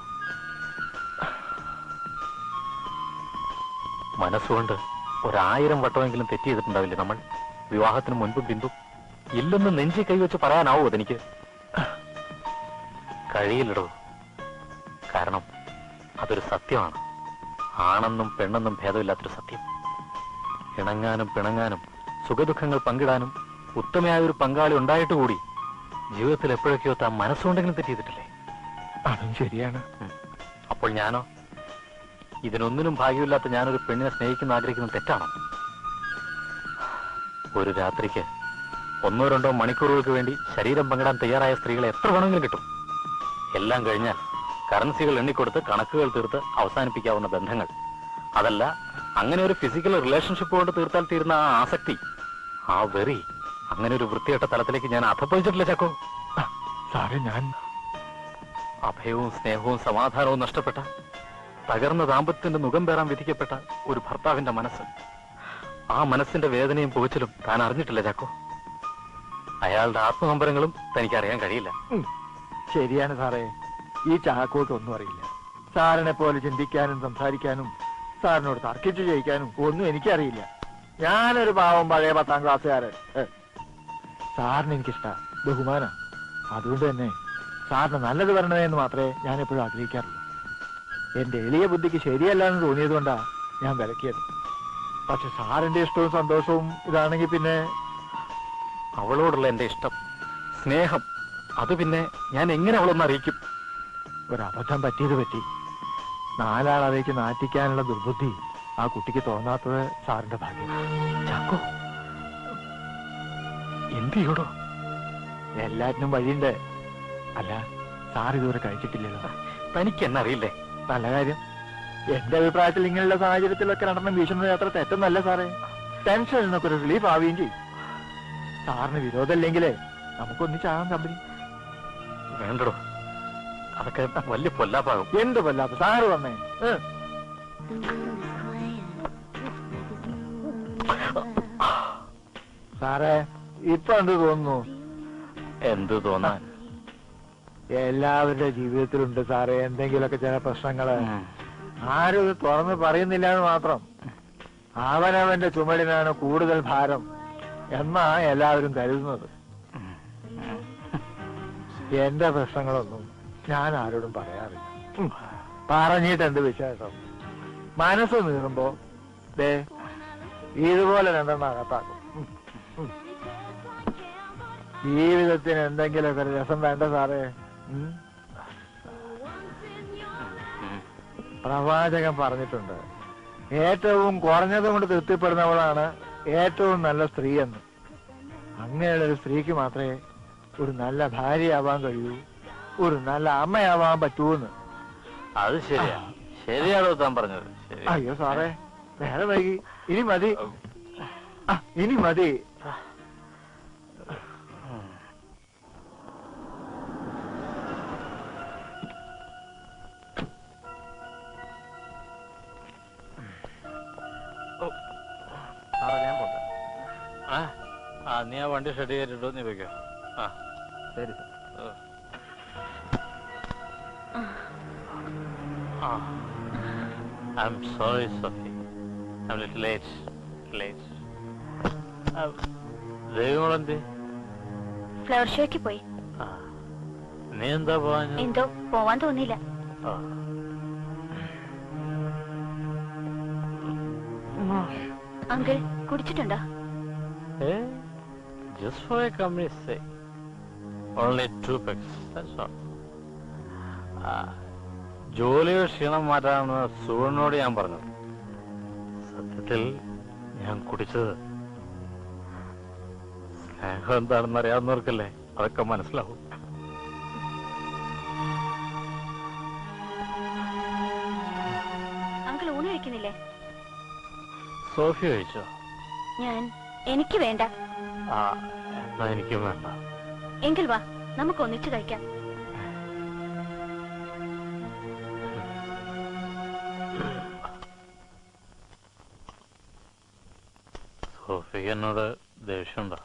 മനസ്സുകൊണ്ട് 1000 വട്ടമെങ്കിലും തെറ്റ് ചെയ്തിട്ടുണ്ടാവില്ലേ നമ്മൾ? വിവാഹത്തിന് മുൻപും പിൻപും ഇല്ലെന്ന് നെഞ്ചി കൈവച്ച് പറയാനാവോ അതെനിക്ക്? കഴിയില്ലടോ. കാരണം അതൊരു സത്യമാണ്. ആണെന്നും പെണ്ണെന്നും ഭേദമില്ലാത്തൊരു സത്യം. ഇണങ്ങാനും പിണങ്ങാനും സുഖദുഃഖങ്ങൾ പങ്കിടാനും ഉത്തമയായ ഒരു പങ്കാളി ഉണ്ടായിട്ട് കൂടി ജീവിതത്തിൽ എപ്പോഴൊക്കെയോ താൻ മനസ്സുകൊണ്ടെങ്കിലും തെറ്റ് ചെയ്തിട്ടില്ലേ? അതും ശരിയാണ്. അപ്പോൾ ഞാനോ? ഇതിനൊന്നിനും ഭാഗ്യമില്ലാത്ത ഞാനൊരു പെണ്ണിനെ സ്നേഹിക്കുന്ന ആഗ്രഹിക്കുന്ന തെറ്റാണോ? ഒരു രാത്രിക്ക് 1-2 മണിക്കൂറുകൾക്ക് വേണ്ടി ശരീരം പങ്കിടാൻ തയ്യാറായ സ്ത്രീകളെ എത്ര വേണമെങ്കിലും കിട്ടും. എല്ലാം കഴിഞ്ഞാൽ കറൻസികൾ എണ്ണിക്കൊടുത്ത് കണക്കുകൾ തീർത്ത് അവസാനിപ്പിക്കാവുന്ന ബന്ധങ്ങൾ. അതല്ല, അങ്ങനെ ഒരു ഫിസിക്കൽ റിലേഷൻഷിപ്പ് കൊണ്ട് തീർത്താൽ തീരുന്ന ആ ആസക്തി, ആ വെറി, അങ്ങനെ ഒരു വൃത്തികെട്ട തലത്തിലേക്ക് ഞാൻ അധപ്പതിച്ചിട്ടില്ല ചാക്കോ. സാറേ, ഞാൻ അഭയവും സ്നേഹവും സമാധാനവും നഷ്ടപ്പെട്ട, തകർന്ന ദാമ്പത്യത്തിന്റെ മുഖം പേറാൻ വിധിക്കപ്പെട്ട ഒരു ഭർത്താവിന്റെ മനസ്സ്, ആ മനസ്സിന്റെ വേദനയും പുകച്ചിലും താൻ അറിഞ്ഞിട്ടില്ല ചാക്കോ. അയാളുടെ ആത്മനമ്പരങ്ങളും തനിക്കറിയാൻ കഴിയില്ല. ശരിയാണ് സാറേ. ഈ ചാക്കോക്ക് ഒന്നും അറിയില്ല. സാറിനെ പോലെ ചിന്തിക്കാനും സംസാരിക്കാനും സാറിനോട് തർക്കിച്ചു ജയിക്കാനും ഒന്നും എനിക്കറിയില്ല. ഞാനൊരു പാവം പഴയ 10ാം ക്ലാസ്സുകാരൻ. സാറിന് എനിക്കിഷ്ട, ബഹുമാനം. അതുകൊണ്ട് തന്നെ സാറിന് നല്ലത് വരണമേ എന്ന് മാത്രമേ ഞാൻ എപ്പോഴും ആഗ്രഹിക്കാറുള്ളൂ. എന്റെ എളിയ ബുദ്ധിക്ക് ശരിയല്ല എന്ന് തോന്നിയത് കൊണ്ടാ ഞാൻ വിലക്കിയത്. പക്ഷെ സാറിന്റെ ഇഷ്ടവും സന്തോഷവും ഇതാണെങ്കിൽ പിന്നെ അവളോടുള്ള എന്റെ ഇഷ്ടം, സ്നേഹം, അത് പിന്നെ ഞാൻ എങ്ങനെ അവളൊന്ന് അറിയിക്കും? ഒരബദ്ധം പറ്റിയത് പറ്റി. നാലാൾ അറിയിച്ച് നാറ്റിക്കാനുള്ള ദുർബുദ്ധി ആ കുട്ടിക്ക് തോന്നാത്തത് സാറിന്റെ ഭാഗ്യം. ചാക്കോ, എന്ത് ചെയ്യടോ? എല്ലാറ്റിനും വഴിയുണ്ട്. അല്ല, സാർ ഇതുവരെ കഴിച്ചിട്ടില്ലല്ലോ. തനിക്ക് എന്നെ അറിയില്ലേ? നല്ല കാര്യം. എന്റെ അഭിപ്രായത്തിൽ ഇങ്ങനെയുള്ള സാഹചര്യത്തിലൊക്കെ നടന്ന വീശുന്നത് അത്ര തെറ്റൊന്നല്ല സാറേ. ടെൻഷനിൽ നിന്നൊക്കെ ഒരു റിലീഫ് ആവുകയും ചെയ്യും. സാറിന് വിരോധമില്ലെങ്കിലേ നമുക്കൊന്നിച്ചാകാൻ കമ്പനി. വേണ്ടടോ, അതൊക്കെ വലിയ പൊല്ലാപ്പാകും. എന്ത് വല്ലാത്ത സാറ് വന്നേ. സാറേ, ഇപ്പൊ എന്ത് തോന്നുന്നു? എന്ത് തോന്നാൻ? എല്ലാവരുടെ ജീവിതത്തിലുണ്ട് സാറേ എന്തെങ്കിലുമൊക്കെ ചില പ്രശ്നങ്ങള്. ആരും ഇത് തുറന്ന് പറയുന്നില്ല എന്ന് മാത്രം. അവനവന്റെ ചുമടിനാണ് കൂടുതൽ ഭാരം എന്നാ എല്ലാവരും കരുതുന്നത്. എന്റെ പ്രശ്നങ്ങളൊന്നും ഞാൻ ആരോടും പറയാറില്ല. പറഞ്ഞിട്ട് എന്ത് വിശേഷം? മനസ്സ് നീറുമ്പോ ദേ ഇതുപോലെ രണ്ടെണ്ണം അകത്താക്കും. ജീവിതത്തിന് എന്തെങ്കിലുമൊക്കെ ഒരു രസം വേണ്ട സാറേ. പ്രവാചകൻ പറഞ്ഞിട്ടുണ്ട്, ഏറ്റവും കുറഞ്ഞത് കൊണ്ട് തൃപ്തിപ്പെടുന്നവളാണ് ഏറ്റവും നല്ല സ്ത്രീ എന്ന്. അങ്ങനെയുള്ള ഒരു സ്ത്രീക്ക് മാത്രമേ ഒരു നല്ല ഭാര്യയാവാൻ കഴിയൂ, ഒരു നല്ല അമ്മയാവാൻ പറ്റൂന്ന്. അത് ശരിയാ, ശരിയാണോ താൻ പറഞ്ഞത്? ശരി. അയ്യോ സാറേ, നേരെ വൈകി. ഇനി മതി, ഇനി മതി. ഞാൻ പോട്ടെ. നീ ആ വണ്ടി ഷെഡ് ചെയ്തിട്ടോ, നീ വെക്കോ. ആ ശരി sir. I'm sorry, Sophie. I'm a little late. ദൈവങ്ങളെന്തേ? ഫ്ലവർ ഷോയ്ക്ക് പോയി. നീ എന്താ പോവാൻ? എന്തോ പോവാൻ തോന്നിയില്ല. അങ്കിൾ കുടിച്ചിട്ടുണ്ടോ? Just for a company's sake. Only 2 packs. That's all. ജോലിയുടെ ക്ഷീണം മാറ്റാണെന്ന് സുവനോട് ഞാൻ പറഞ്ഞു. സത്യത്തിൽ ഞാൻ കുടിച്ചത് സ്നേഹം എന്താണെന്ന് അറിയാവുന്നവർക്കല്ലേ അതൊക്കെ മനസ്സിലാവും. അങ്കിൾ ഊണ് കഴിക്കുന്നില്ലേ? സോഫി കഴിച്ചോ? എനിക്ക് വേണ്ട. എന്നാ എനിക്കും വേണ്ട. എങ്കിൽ വാ, നമുക്ക് ഒന്നിച്ചു കഴിക്കാം. സോഫിക്ക് എന്നോട് ദേഷ്യമുണ്ടോ?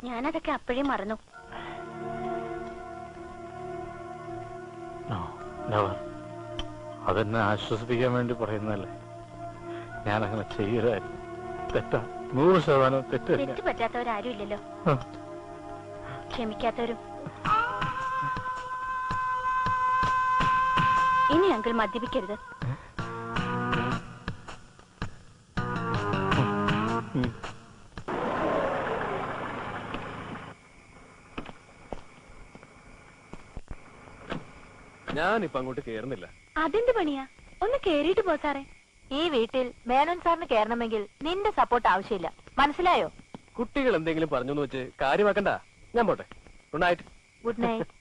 ഞാനതൊക്കെ അപ്പോഴേ മറന്നു. അതെന്നെ ആശ്വസിപ്പിക്കാൻ വേണ്ടി പറയുന്നതല്ലേ. ഞാനങ്ങനെ ചെയ്യലായിരുന്നു. തെറ്റാ, 100% തെറ്റല്ല. തെറ്റ് പറ്റാത്തവരാരും ഇല്ലല്ലോ, ക്ഷമിക്കാത്തവരും. ഇനി അങ്കിൾ മദ്യപിക്കരുത്. ഞാനിപ്പോ അങ്ങോട്ട് കേറുന്നില്ല. അതെന്ത് പണിയാ? ഒന്ന് കേറിയിട്ട് പോ സാറേ. ഈ വീട്ടിൽ മേനോൻ സാറിന് കയറണമെങ്കിൽ നിന്റെ സപ്പോർട്ട് ആവശ്യമില്ല, മനസ്സിലായോ? കുട്ടികൾ എന്തെങ്കിലും പറഞ്ഞു വെച്ച് കാര്യമാക്കണ്ട. ഞാൻ പോട്ടെ. Good night. Good night.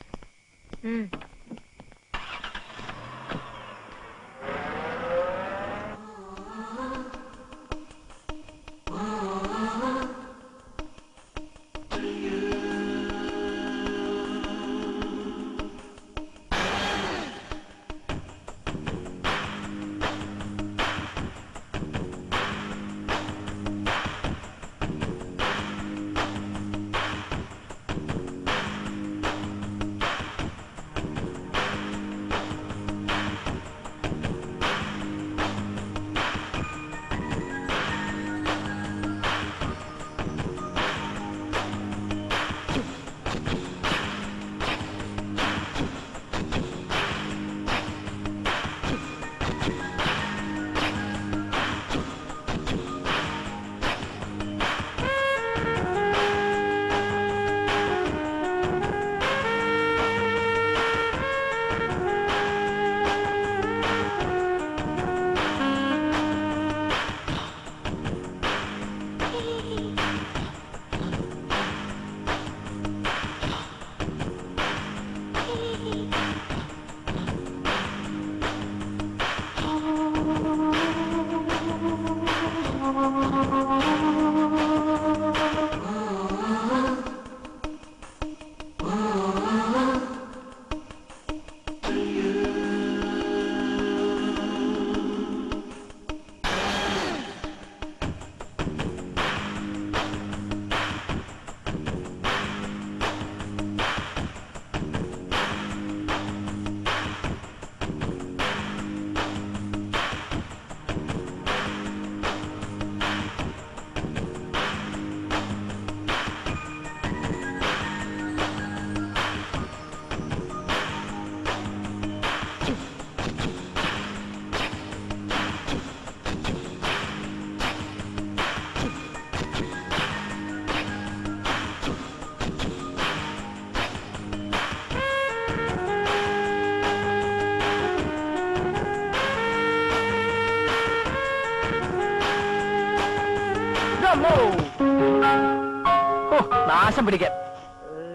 നാശം പിടിക്കാൻ.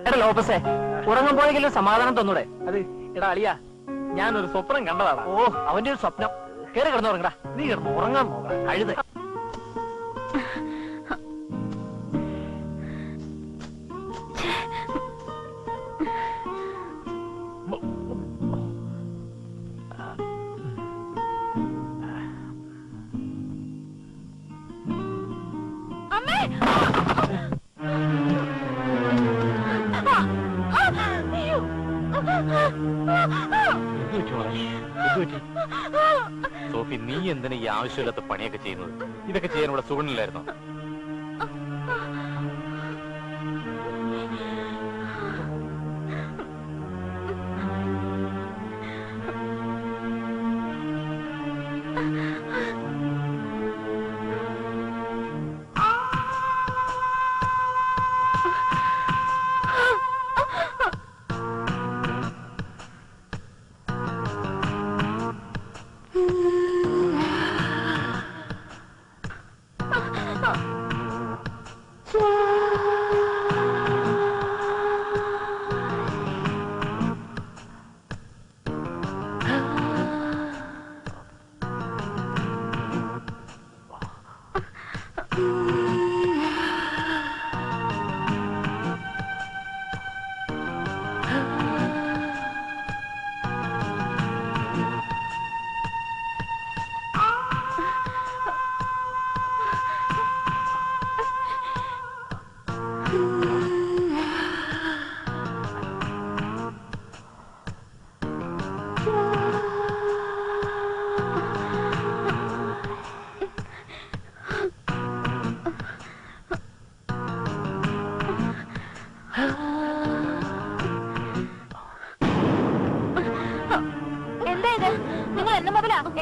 എടാ ലോപ്പസേ, ഉറങ്ങുമ്പോഴെങ്കിലും സമാധാനം തന്നൂടെ? അത് എടാ അളിയ, ഞാനൊരു സ്വപ്നം കണ്ടതാണ്. ഓ, അവന്റെ ഒരു സ്വപ്നം. കേറി കിടന്നുറങ്ങടാ. നീ കിടന്ന് ഉറങ്ങാൻ നോക്കണം. കഴുത. സോഫി, നീ എന്തിനാ ഈ ആവശ്യമില്ലാത്ത പണിയൊക്കെ ചെയ്യുന്നത്? ഇതൊക്കെ ചെയ്യാൻ ഇവിടെ സുഖമില്ലായിരുന്നോ?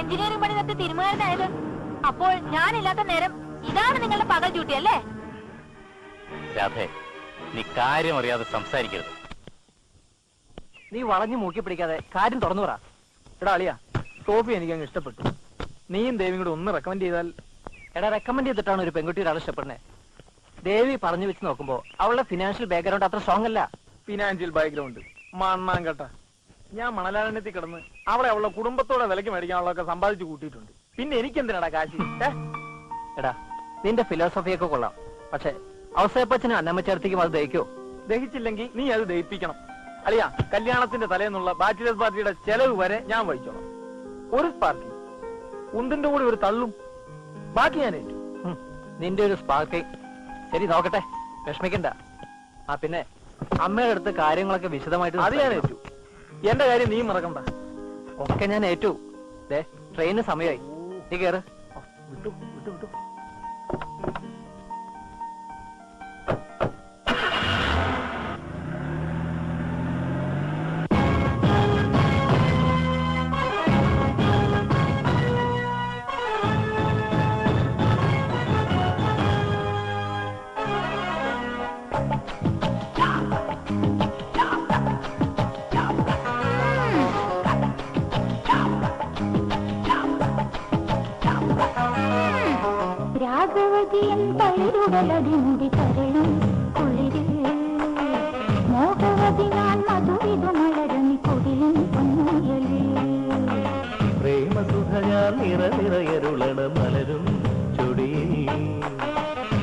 എഞ്ചിനീയറിംഗ് പണി നിർത്തി തീരുമാനമായത്? അപ്പോൾ ഞാനില്ലാത്ത നേരം ഇതാണ് നിങ്ങളുടെ പകൽ ഡ്യൂട്ടി അല്ലേ? രാധേ, നീ കാര്യം അറിയാതെ സംസാരിക്കരുത്. നീ വളഞ്ഞു മൂക്കി പിടിക്കാതെ കാര്യം തുറന്നു പറ. എടാ അളിയ, സോഫി എനിക്കങ്ങ് ഇഷ്ടപ്പെട്ടു. നീയും ദേവിയും കൂടെ ഒന്ന് റെക്കമെൻഡ് ചെയ്താൽ. എടാ, റെക്കമെൻഡ് ചെയ്തിട്ടാണ് ഒരു പെൺകുട്ടി ഒരാൾ ഇഷ്ടപ്പെടുന്നത്. ദേവി പറഞ്ഞു വെച്ച് നോക്കുമ്പോ അവളുടെ ഫിനാൻഷ്യൽ ബാക്ക്ഗ്രൗണ്ട് അത്ര സ്ട്രോങ് അല്ല. ഫിനാൻഷ്യൽ ബാക്ക്ഗ്രൗണ്ട് മണ്ണാൻ കേട്ട. ഞാൻ മണലാരണ്യത്തിൽ കിടന്ന് അവളെ അവളുടെ കുടുംബത്തോടെ വിലക്ക് മേടിക്കാനുള്ളതൊക്കെ സമ്പാദിച്ചു കൂട്ടിയിട്ടുണ്ട്. പിന്നെ എനിക്കെന്തിനാടാ കാശി? എടാ, നിന്റെ ഫിലോസഫിയൊക്കെ കൊള്ളാം. പക്ഷെ ഔസേപ്പച്ചനും അന്നമ്മച്ചേർത്തിക്കും അത് ദഹിക്കോ? ദഹിച്ചില്ലെങ്കിൽ നീ അത് ദഹിപ്പിക്കണം. അളിയ, കല്യാണത്തിന്റെ തലേന്നുള്ള ബാച്ചിലേഴ്സ് പാർട്ടിയുടെ ചെലവ് വരെ ഞാൻ വഹിച്ചോളാം. ഒരു സ്പാർക്കി ഉന്തിന്റെ കൂടെ ഒരു തള്ളും ബാക്കി ഞാൻ ഏറ്റു. നിന്റെ ഒരു സ്പാർക്ക്. ശരി, നോക്കട്ടെ, വിഷമിക്കണ്ട. ആ പിന്നെ അമ്മയുടെ അടുത്ത് കാര്യങ്ങളൊക്കെ വിശദമായിട്ട് അത് ഞാൻ ഏറ്റു. എന്റെ കാര്യം നീ മറക്കണ്ട. ഒക്കെ ഞാൻ ഏറ്റു. ട്രെയിന് സമയമായി, നീ കേറ്. വിട്ടു വിട്ടു വിട്ടു. തളിരുടലടിമുടി തരളും കുളിരിൽ മോഹവതി ഞാൻ മധുവിധു മലരണി കുടിലും പൊന്നുയലിൽ പ്രേമസുധയാൽ നിറനിറയരുളണ മലരും ചൊടിയിൽ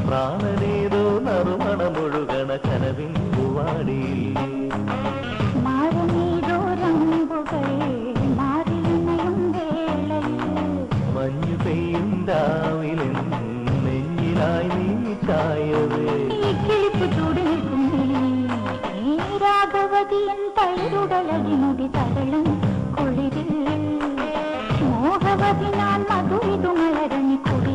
പ്രാണനേതോ നറുമണമൊഴുകണ കനവിൻ പൂവാടിയിൽ മാറനേതോ രംബുകൾ മാറിയും വേളയിൽ മഞ്ഞു പെയ്യും രാവിലെ കിളിപ്പ് ചൂട് നിൽക്കുന്നേ രാഘവതിയൻ തളിരുടലടിമുടി തരളും കുളിരിൽ മോഹവതി ഞാൻ മധുവിധു മലരണി കുടി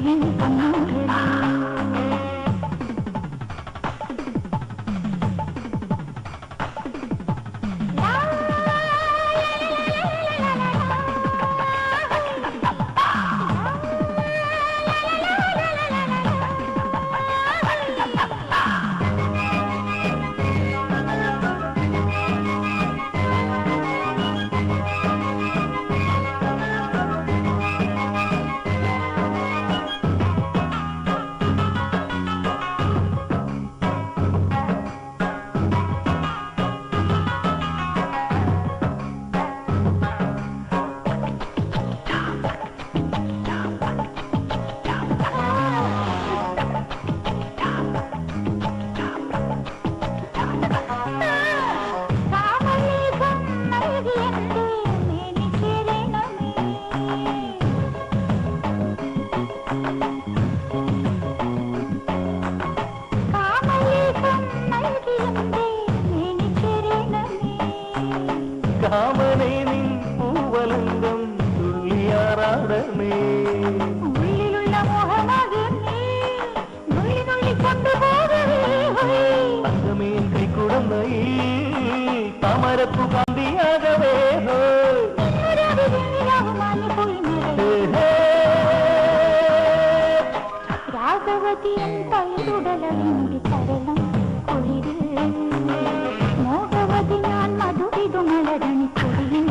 കളിപ്പാടമേ ഉള്ളിലുള്ള മോഹമാകെ നീ നുള്ളി നുള്ളി കൊണ്ടുപോകവേ തങ്കമേൽ കൈക്കുടന്നയിൽ താമരപ്പു കാന്തിയാകവേ രാഘവതിയൻ പൈതുടലി തരണം കുളിരിൽ മോഹവതി ഞാൻ മധുവിതു മലരണി കുളിയിൽ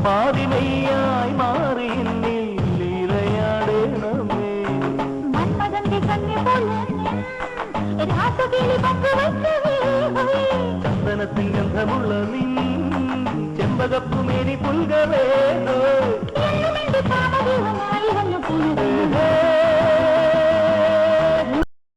പാതിമയ്യായി മാറി ലീലയാടേണമേ ചന്ദനത്തിൻ ഗന്ധമുള്ള നീ ചെമ്പകപ്പുമേനി പുൽകവേ